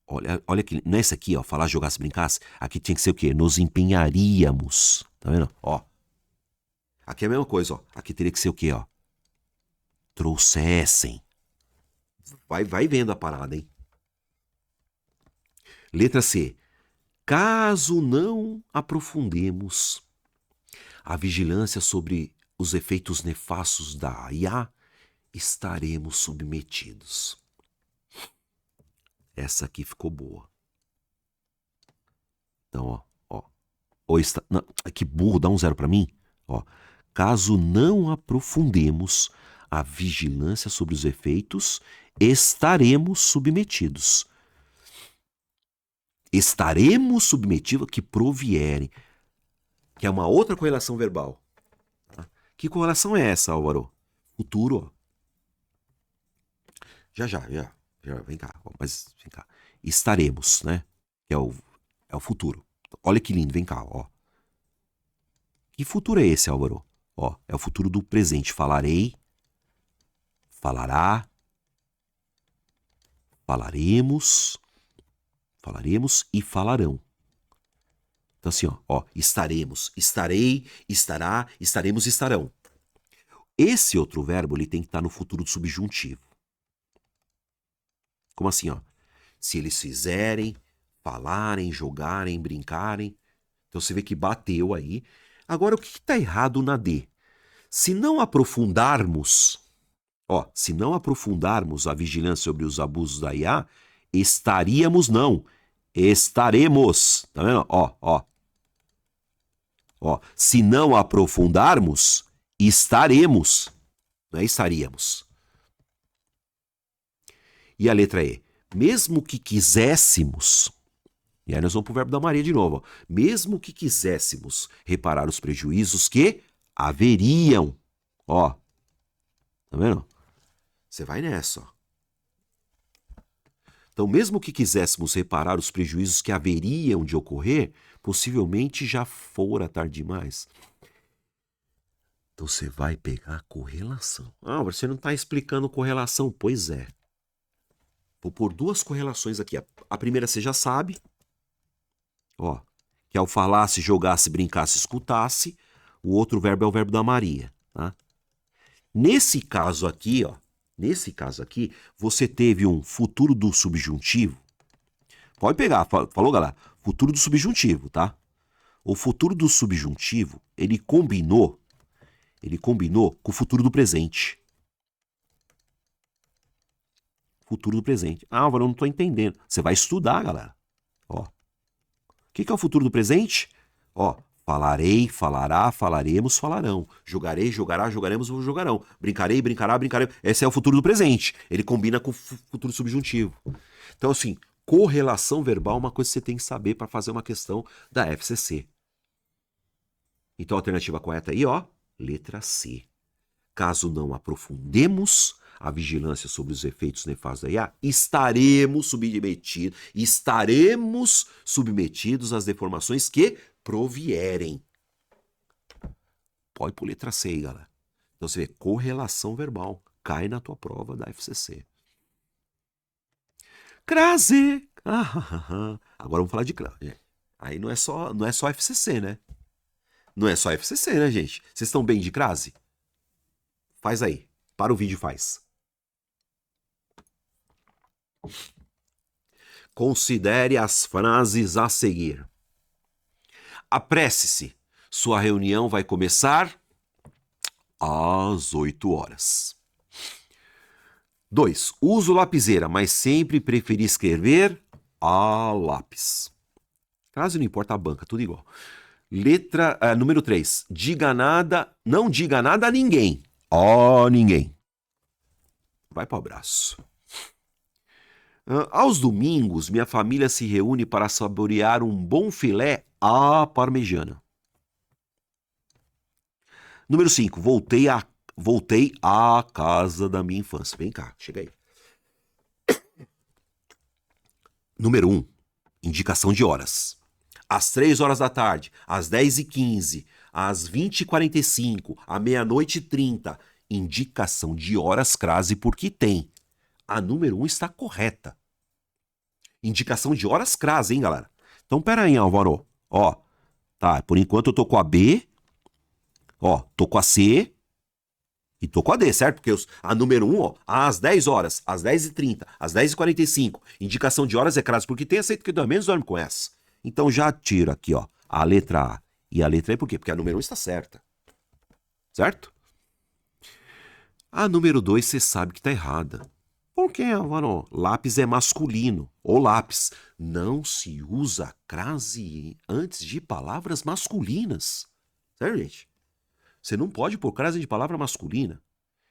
Olha aqui, nessa aqui, ó, falar, jogasse, brincasse, aqui tinha que ser o quê? Nos empenharíamos. Tá vendo? Ó. Aqui é a mesma coisa, ó. Aqui teria que ser o quê, ó? Trouxessem. Vai vendo a parada, hein? Letra C. Caso não aprofundemos a vigilância sobre os efeitos nefastos da IA, estaremos submetidos. Essa aqui ficou boa. Então, ó. Não, que burro, dá um 0 para mim. Ó. Caso não aprofundemos a vigilância sobre os efeitos, estaremos submetidos. Estaremos submetidos que provierem. Que é uma outra correlação verbal. Que correlação é essa, Álvaro? Futuro, ó. Já. Vem cá, mas vem cá. Estaremos, né? Que é o futuro. Olha que lindo, vem cá, ó. Que futuro é esse, Álvaro? Ó, é o futuro do presente. Falarei, falará, falaremos e falarão. Então assim, ó, estaremos, estarei, estará, estaremos, estarão. Esse outro verbo, ele tem que estar no futuro do subjuntivo. Como assim, ó? Se eles fizerem, falarem, jogarem, brincarem. Então você vê que bateu aí. Agora, o que está errado na D? Se não aprofundarmos, ó, se não aprofundarmos a vigilância sobre os abusos da IA, estaremos, não, estaremos. Tá vendo? Ó. Se não aprofundarmos, estaremos. Não é estaríamos. E a letra E. Mesmo que quiséssemos, e aí nós vamos para o verbo da Maria de novo, ó. Mesmo que quiséssemos reparar os prejuízos que haveriam, ó, tá vendo? Você vai nessa, ó. Então, mesmo que quiséssemos reparar os prejuízos que haveriam de ocorrer, possivelmente já fora tarde demais. Então, você vai pegar a correlação. Ah, você não está explicando correlação. Pois é. Vou pôr duas correlações aqui. A primeira você já sabe. Ó, que ao falasse, jogasse, brincasse, escutasse. O outro verbo é o verbo da Maria, tá? Nesse caso aqui, ó. Nesse caso aqui, você teve um futuro do subjuntivo. Pode pegar, falou, galera? Futuro do subjuntivo, tá? O futuro do subjuntivo, ele combinou com o futuro do presente. Futuro do presente. Ah, Álvaro, eu não tô entendendo. Você vai estudar, galera. Ó. O que é o futuro do presente? Ó, falarei, falará, falaremos, falarão. Jogarei, jogará, jogaremos, jogarão. Brincarei, brincará, brincarei. Esse é o futuro do presente. Ele combina com o futuro subjuntivo. Então, assim, correlação verbal é uma coisa que você tem que saber para fazer uma questão da FCC. Então, a alternativa correta aí, ó, letra C. Caso não aprofundemos a vigilância sobre os efeitos nefastos da IA, estaremos submetidos às deformações que provierem. Pode por letra C aí, galera. Então você vê, correlação verbal. Cai na tua prova da FCC. Crase! Agora vamos falar de crase. Aí não é só FCC, né? Não é só FCC, né, gente? Vocês estão bem de crase? Faz aí. Para o vídeo, faz. Considere as frases a seguir. Apresse-se. Sua reunião vai começar às 8 horas. 2. Uso lapiseira, mas sempre preferi escrever a lápis. Frase não importa a banca, tudo igual. Número 3. Não diga nada a ninguém. Ninguém. Vai para o abraço. Aos domingos, minha família se reúne para saborear um bom filé à parmegiana. Número 5. Voltei à casa da minha infância. Vem cá, chega aí. Número 1. Indicação de horas. Às 3 horas da tarde, às 10h15, às 20h45, à meia-noite e 30. Indicação de horas crase porque tem. A número 1 está correta. Indicação de horas crase, hein, galera? Então, pera aí, Álvaro. Ó, tá, por enquanto eu tô com a B, ó, tô com a C e tô com a D, certo? Porque a número 1, ó, às 10 horas, às 10h30, às 10h45. Indicação de horas é crase porque tem, aceito que dorme menos, dorme com essa. Então, já tiro aqui, ó, a letra A e a letra E, por quê? Porque a número 1 está certa. Certo? A número 2, você sabe que tá errada. Por que, Álvaro? Lápis é masculino. Ou lápis. Não se usa crase antes de palavras masculinas. Certo, gente? Você não pode pôr crase de palavra masculina.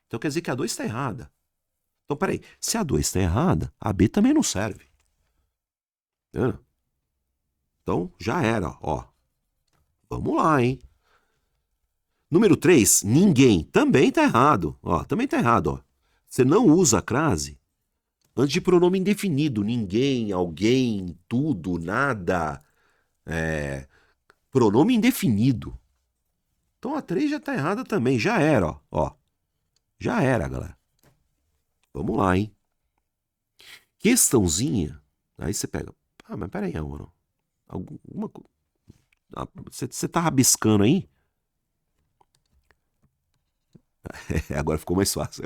Então quer dizer que a 2 está errada. Então, peraí. Se a 2 está errada, a B também não serve. Então, já era, ó. Vamos lá, hein? Número 3, ninguém. Também tá errado. Ó, também tá errado, ó. Você não usa a crase antes de pronome indefinido. Ninguém, alguém, tudo, nada. Pronome indefinido. Então a 3 já tá errada também. Já era, ó. Já era, galera. Vamos lá, hein? Questãozinha. Aí você pega. Ah, mas peraí, mano. Alguma coisa. Você tá rabiscando aí? Agora ficou mais fácil.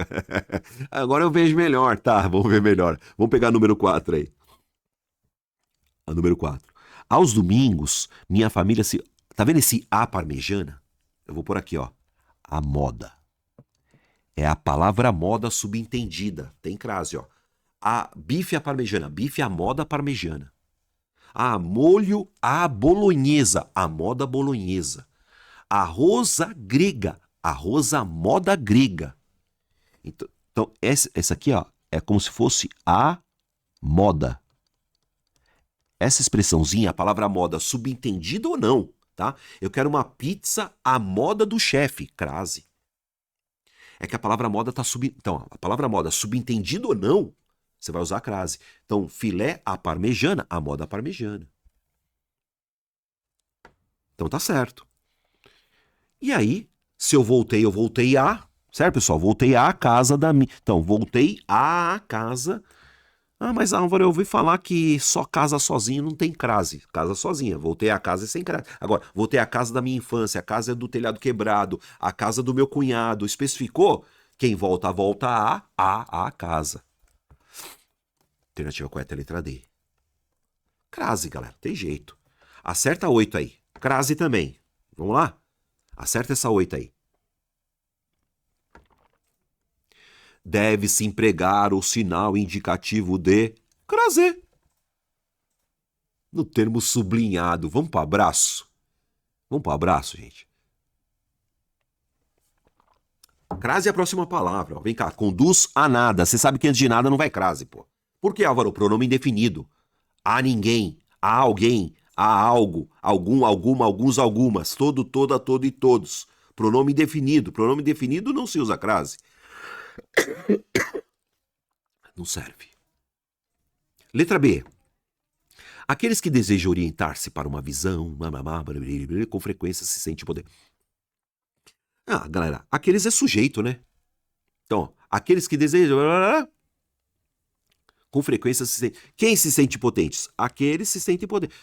Agora eu vejo melhor, tá? Vamos ver melhor. Vamos pegar o número 4 aí. A número 4. Aos domingos, minha família se... Tá vendo esse a parmejana? Eu vou por aqui, ó. A moda. É a palavra moda subentendida. Tem crase, ó. A bife à parmejana. Bife à moda parmejana. A molho à bolonhesa. A moda bolonhesa. Arroz à grega. Arroz à moda grega. Então essa aqui, ó, é como se fosse a moda. Essa expressãozinha, a palavra moda, subentendida ou não, tá? Eu quero uma pizza à moda do chefe, crase. É que a palavra moda tá Então, a palavra moda, subentendido ou não, você vai usar a crase. Então, filé à parmegiana, a moda parmegiana. Então tá certo. E aí, se eu voltei a... Certo, pessoal? Voltei à casa da minha... Então, voltei à casa... Ah, mas Álvaro, eu ouvi falar que só casa sozinho não tem crase. Casa sozinha. Voltei à casa sem crase. Agora, voltei à casa da minha infância, a casa do telhado quebrado, a casa do meu cunhado. Especificou? Quem volta a casa. Alternativa correta é a letra D. Crase, galera. Tem jeito. Acerta a 8 aí. Crase também. Vamos lá? Acerta essa 8 aí. Deve-se empregar o sinal indicativo de crase. No termo sublinhado. Vamos para abraço? Vamos para abraço, gente? Crase é a próxima palavra. Ó. Vem cá, conduz a nada. Você sabe que antes de nada não vai crase, pô. Por que, Álvaro? Pronome indefinido. A ninguém, a alguém, a algo, algum, alguma, alguns, algumas, todo, toda, todo e todos. Pronome indefinido. Pronome indefinido não se usa crase. Não serve. Letra B. Aqueles que desejam orientar-se para uma visão, com frequência se sente poder. Ah, galera, aqueles é sujeito, né? Então, aqueles que desejam... Com frequência se sente... Quem se sente potentes? Aqueles se sentem potentes.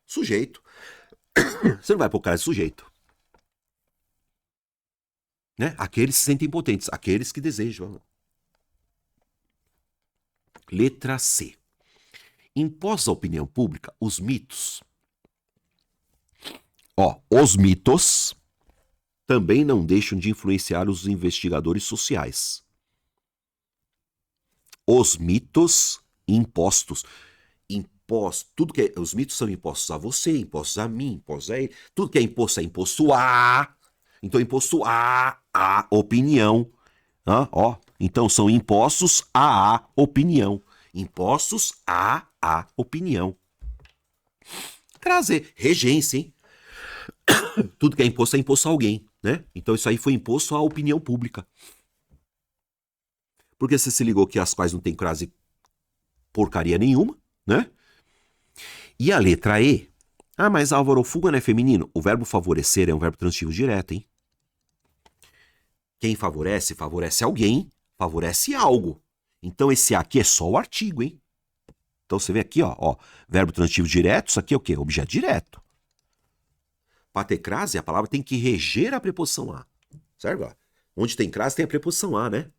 Sujeito. Você não vai pôr cara de sujeito. Né? Aqueles se sentem potentes. Aqueles que desejam. Letra C. Impostos à opinião pública, os mitos. Os mitos também não deixam de influenciar os investigadores sociais. Os mitos impostos. Tudo que os mitos são impostos a você, impostos a mim, impostos a ele. Tudo que é imposto a. Então, imposto a opinião. Então, são impostos a opinião. Impostos a opinião. Trazer regência, hein? Tudo que é imposto a alguém, né? Então, isso aí foi imposto à opinião pública. Porque você se ligou que as quais não tem crase porcaria nenhuma, né? E a letra E. Ah, mas Álvaro, fuga não é feminino? O verbo favorecer é um verbo transitivo direto, hein? Quem favorece, favorece alguém, favorece algo. Então esse aqui é só o artigo, hein? Então você vê aqui, ó, verbo transitivo direto, isso aqui é o quê? Objeto direto. Para ter crase, a palavra tem que reger a preposição a. Certo? Onde tem crase, tem a preposição a, né?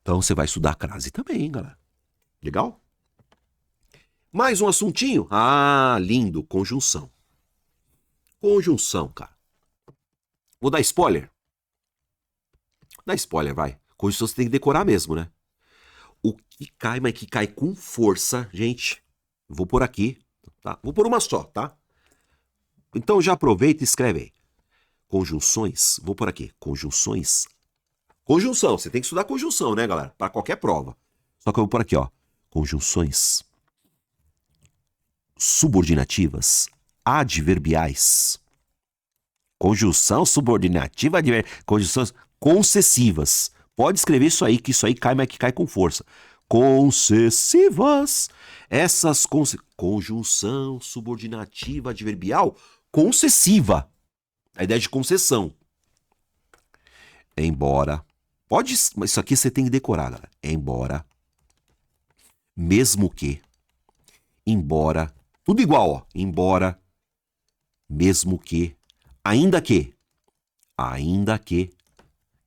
Então você vai estudar crase também, hein, galera. Legal? Mais um assuntinho? Ah, lindo, conjunção. Conjunção, cara. Vou dar spoiler? Dá spoiler, vai. Conjunção você tem que decorar mesmo, né? O que cai, mas que cai com força, gente. Vou por aqui, tá? Vou por uma só, tá? Então já aproveita e escreve aí. Conjunções, vou por aqui. Conjunções. Conjunção, você tem que estudar conjunção, né, galera? Para qualquer prova. Só que eu vou por aqui, ó. Conjunções subordinativas adverbiais. Conjunção subordinativa adverbial. Conjunções concessivas. Pode escrever isso aí, que isso aí cai, mas que cai com força. Concessivas. Essas conjunção subordinativa adverbial concessiva. A ideia de concessão. Embora. Pode. Isso aqui você tem que decorar, galera. Embora. Mesmo que. Embora. Tudo igual, ó. Embora. Mesmo que. Ainda que. Ainda que.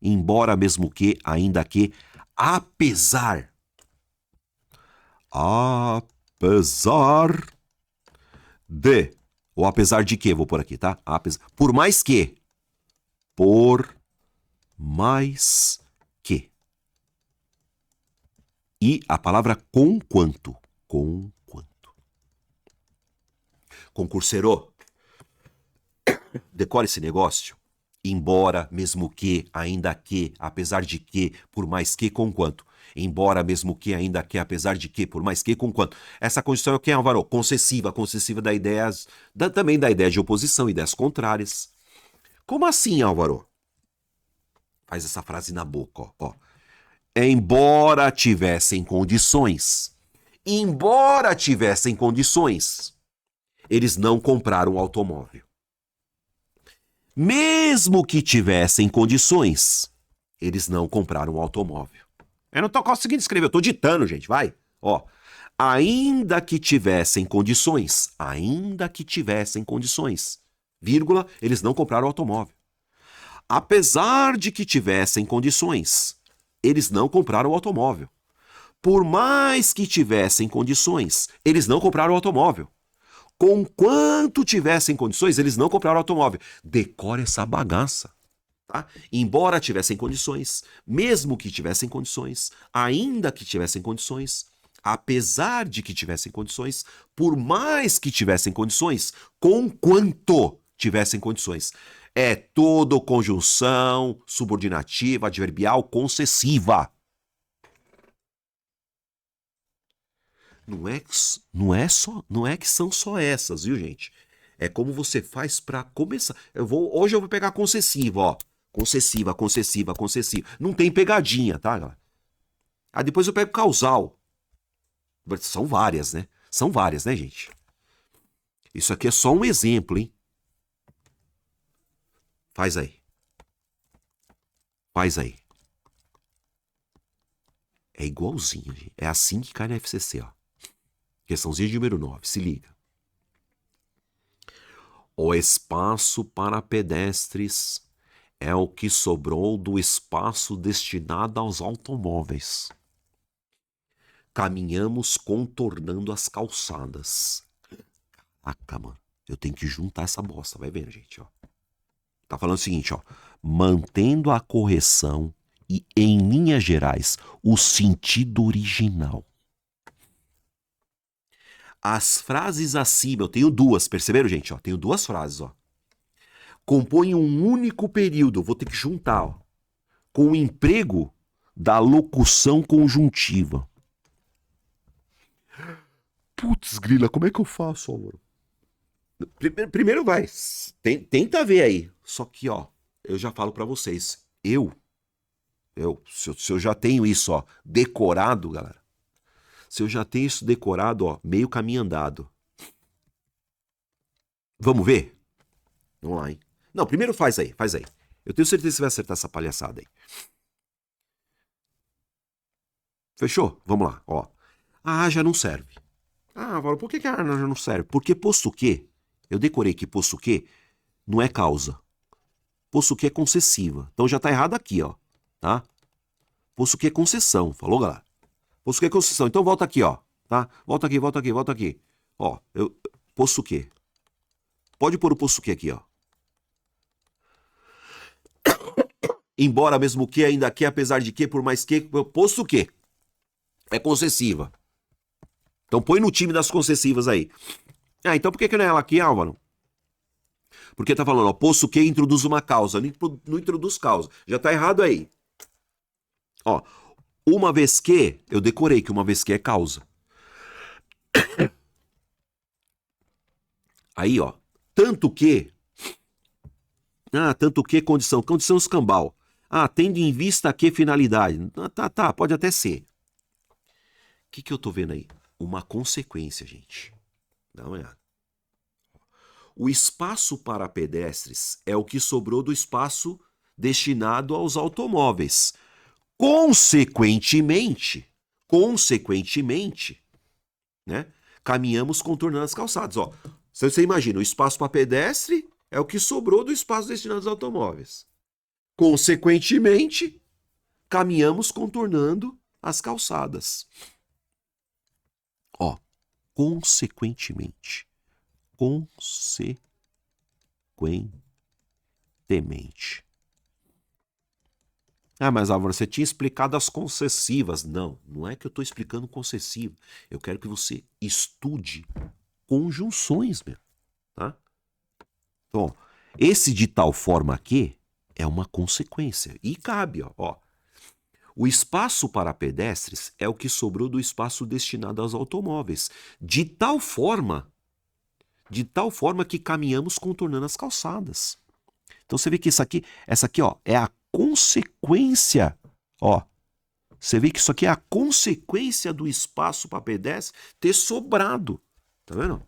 Embora, mesmo que. Ainda que. Apesar. Apesar de. Ou apesar de que, vou por aqui, tá? Por mais que. Por mais que. E a palavra conquanto. Conquanto. Concurseiro. Decore esse negócio. Embora, mesmo que, ainda que, apesar de que, por mais que, conquanto. Embora, mesmo que, ainda que, apesar de que, por mais que, conquanto. Essa condição é o que, Álvaro? Concessiva. Concessiva também da ideia de oposição, ideias contrárias. Como assim, Álvaro? Faz essa frase na boca, ó. Embora tivessem condições, eles não compraram o automóvel. Mesmo que tivessem condições, eles não compraram o automóvel. Eu não tô conseguindo escrever, eu tô ditando, gente, vai. Ó, ainda que tivessem condições, vírgula, eles não compraram o automóvel. Apesar de que tivessem condições, eles não compraram o automóvel. Por mais que tivessem condições, eles não compraram o automóvel. Conquanto tivessem condições, eles não compraram o automóvel. Decore essa bagaça. Tá? Embora tivessem condições, mesmo que tivessem condições, ainda que tivessem condições, apesar de que tivessem condições, por mais que tivessem condições, conquanto tivessem condições. É todo conjunção subordinativa, adverbial, concessiva. Não é que são só essas, viu, gente? É como você faz para começar. Hoje eu vou pegar concessiva, ó. Concessiva. Não tem pegadinha, tá, galera? Aí depois eu pego causal. São várias, né? Gente? Isso aqui é só um exemplo, hein? Faz aí. É igualzinho, gente. É assim que cai na FCC, ó. Questãozinha de número 9, se liga. O espaço para pedestres é o que sobrou do espaço destinado aos automóveis. Caminhamos contornando as calçadas. Caraca, mano. Eu tenho que juntar essa bosta. Vai vendo, gente, ó. Tá falando o seguinte, ó. Mantendo a correção e, em linhas gerais, o sentido original. As frases acima, eu tenho duas, perceberam, gente? Ó, tenho duas frases, ó. Compõem um único período, vou ter que juntar, ó, com o emprego da locução conjuntiva. Putz, grila, como é que eu faço, Álvaro? Primeiro vai, tenta ver aí. Só que, ó, eu já falo pra vocês, se eu já tenho isso, ó, decorado, galera. Se eu já tenho isso decorado, ó, meio caminho andado. Vamos ver? Vamos lá, hein? Não, primeiro faz aí. Eu tenho certeza que você vai acertar essa palhaçada aí. Fechou? Vamos lá, ó. Ah, já não serve. Ah, Valor, por que já não serve? Porque posto que, eu decorei que posto que não é causa. Posto que é concessiva. Então já tá errado aqui, ó. Tá? Posto que é concessão. Falou, galera? Posto que é concessão. Então volta aqui, ó. Tá? Volta aqui. Ó, posto que. Pode pôr o posto que aqui, ó. Embora, mesmo que, ainda que, apesar de que, por mais que, posto que. É concessiva. Então põe no time das concessivas aí. Ah, então por que não é ela aqui, Álvaro? Porque tá falando, ó, posto que introduz uma causa. Não introduz causa. Já tá errado aí. Ó, uma vez que, eu decorei que uma vez que é causa. Aí, ó, tanto que condição. Condição escambau. Ah, tendo em vista que finalidade. Tá, pode até ser. O que eu tô vendo aí? Uma consequência, gente. Dá uma olhada. O espaço para pedestres é o que sobrou do espaço destinado aos automóveis. Consequentemente, né, caminhamos contornando as calçadas. Ó, você imagina, o espaço para pedestre é o que sobrou do espaço destinado aos automóveis. Consequentemente, caminhamos contornando as calçadas. Ó, consequentemente. Ah, mas Álvaro, você tinha explicado as concessivas. Não é que eu estou explicando concessivo. Eu quero que você estude conjunções, meu. Tá? Então, esse de tal forma que é uma consequência. E cabe, ó. O espaço para pedestres é o que sobrou do espaço destinado aos automóveis. De tal forma que caminhamos contornando as calçadas. Então você vê que essa aqui, ó, é a consequência. Ó, você vê que isso aqui é a consequência do espaço para pedestre ter sobrado. Tá vendo?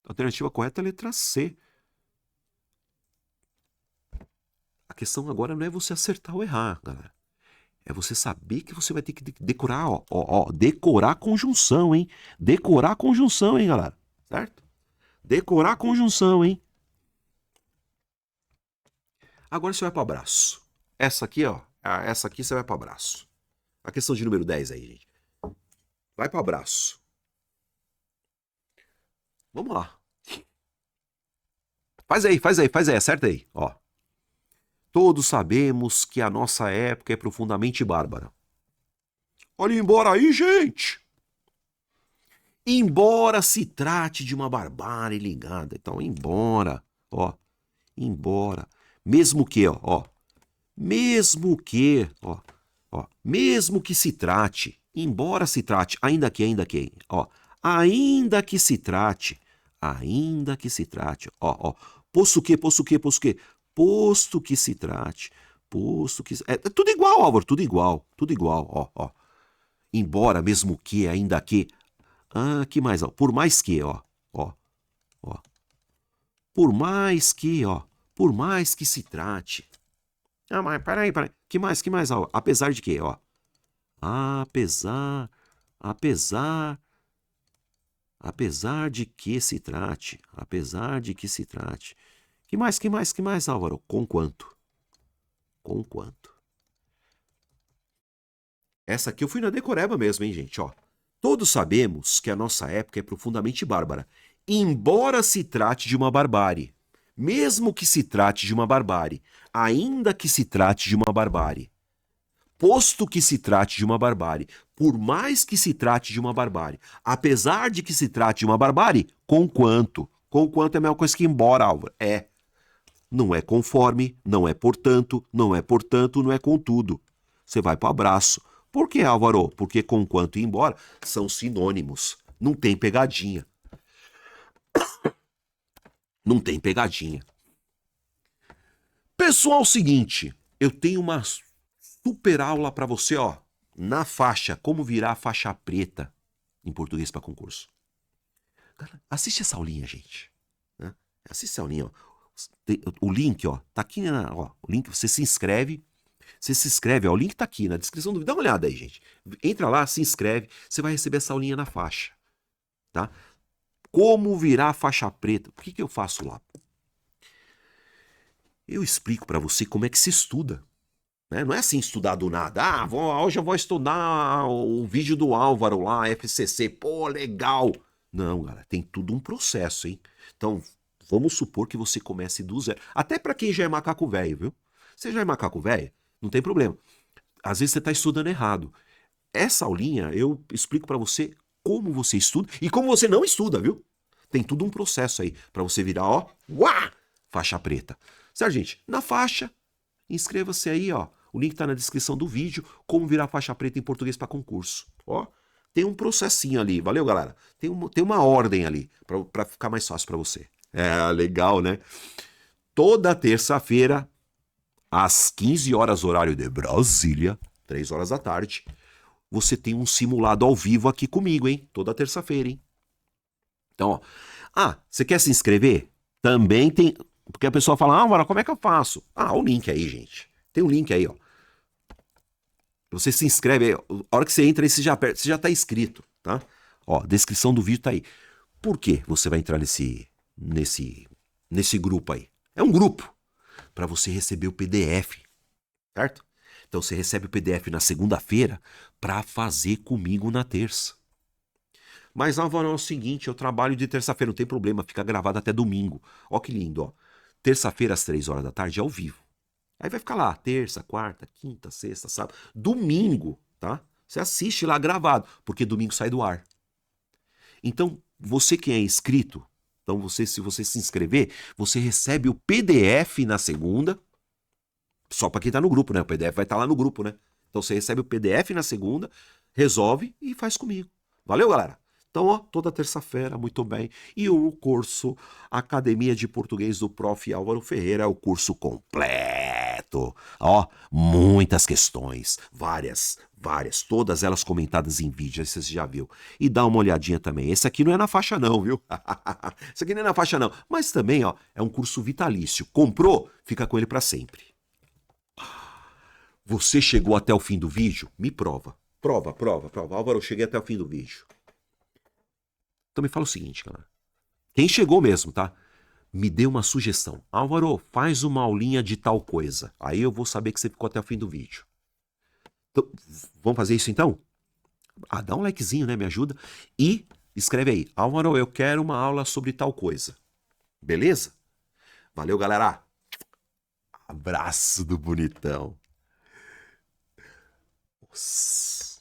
A alternativa correta é a letra C. A questão agora não é você acertar ou errar, galera. É você saber que você vai ter que decorar, decorar a conjunção, hein? Decorar a conjunção, hein, galera? Certo? Decorar a conjunção, hein? Agora você vai para o abraço. Essa aqui, ó. Essa aqui você vai para o abraço. A questão de número 10 aí, gente. Vai para o abraço. Vamos lá. Faz aí, acerta aí, ó. Todos sabemos que a nossa época é profundamente bárbara. Olha embora aí, gente! Embora se trate de uma barbárie ligada. Então, embora, ó. Embora. Mesmo que, ó. Mesmo que, ó. Mesmo que se trate, embora se trate, ainda que, ó. Ainda que se trate, ó. Posto que, posto que se trate, posto que... É tudo igual, Álvaro, tudo igual, ó. Embora, mesmo que, ainda que... Ah, que mais, ó. Por mais que, ó. Por mais que se trate. Ah, mas peraí. Que mais, ó. Apesar de que, ó. Apesar de que se trate. Que mais, Álvaro? Com quanto? Essa aqui eu fui na decoreba mesmo, hein, gente, ó. Todos sabemos que a nossa época é profundamente bárbara, embora se trate de uma barbárie. Mesmo que se trate de uma barbárie, ainda que se trate de uma barbárie, posto que se trate de uma barbárie, por mais que se trate de uma barbárie, apesar de que se trate de uma barbárie, conquanto. Conquanto é a mesma coisa que embora, Álvaro. É. Não é conforme, não é portanto, não é portanto, não é contudo. Você vai para o abraço. Por que, Álvaro? Porque conquanto e embora são sinônimos. Não tem pegadinha. Não tem pegadinha. Pessoal, seguinte, eu tenho uma super aula para você, ó, na faixa, como virar a faixa preta em português para concurso. Cara, assiste essa aulinha, gente. Né? Assiste essa aulinha, ó. O link, ó, tá aqui, ó, o link, você se inscreve, ó, o link tá aqui na descrição do vídeo, dá uma olhada aí, gente. Entra lá, se inscreve, você vai receber essa aulinha na faixa, tá? Como virar a faixa preta? O que eu faço lá? Eu explico para você como é que se estuda. Né? Não é assim estudar do nada. Ah, hoje eu vou estudar o vídeo do Álvaro lá, FCC. Pô, legal. Não, galera, tem tudo um processo, hein? Então, vamos supor que você comece do zero. Até para quem já é macaco velho, viu? Você já é macaco velho? Não tem problema. Às vezes você está estudando errado. Essa aulinha eu explico para você como você estuda e como você não estuda, viu? Tem tudo um processo aí para você virar, ó, uá, faixa preta. Certo, gente? Na faixa, inscreva-se aí, ó. O link tá na descrição do vídeo, como virar faixa preta em português para concurso. Ó, tem um processinho ali, valeu, galera? Tem uma ordem ali para ficar mais fácil para você. É, legal, né? Toda terça-feira, às 15 horas, horário de Brasília, 3 horas da tarde, você tem um simulado ao vivo aqui comigo, hein? Toda terça-feira, hein? Então, ó. Ah, você quer se inscrever? Também tem. Porque a pessoa fala, ah, mano, como é que eu faço? Ah, o link aí, gente. Tem um link aí, ó. Você se inscreve aí. A hora que você entra aí, você já tá inscrito, tá? Ó, descrição do vídeo tá aí. Por que você vai entrar nesse grupo aí? É um grupo para você receber o PDF, certo? Então você recebe o PDF na segunda-feira para fazer comigo na terça. Mas, Álvaro, é o seguinte, eu trabalho de terça-feira, não tem problema, fica gravado até domingo. Ó que lindo, ó. Terça-feira às 3 horas da tarde é ao vivo. Aí vai ficar lá, terça, quarta, quinta, sexta, sábado. Domingo, tá? Você assiste lá gravado, porque domingo sai do ar. Então, você que é inscrito, então se você se inscrever, você recebe o PDF na segunda, só para quem tá no grupo, né? O PDF vai estar lá no grupo, né? Então você recebe o PDF na segunda, resolve e faz comigo. Valeu, galera? Então, ó, toda terça-feira, muito bem. E o curso Academia de Português do Prof. Álvaro Ferreira é o curso completo. Ó, muitas questões, várias, todas elas comentadas em vídeo, aí você já viu. E dá uma olhadinha também. Esse aqui não é na faixa não, viu? Esse aqui não é na faixa não. Mas também, ó, é um curso vitalício. Comprou, fica com ele para sempre. Você chegou até o fim do vídeo? Me prova. Prova. Álvaro, eu cheguei até o fim do vídeo. Então me fala o seguinte, galera. Quem chegou mesmo, tá? Me dê uma sugestão. Álvaro, faz uma aulinha de tal coisa. Aí eu vou saber que você ficou até o fim do vídeo. Então, vamos fazer isso então? Ah, dá um likezinho, né? Me ajuda. E escreve aí. Álvaro, eu quero uma aula sobre tal coisa. Beleza? Valeu, galera. Abraço do bonitão. Nossa.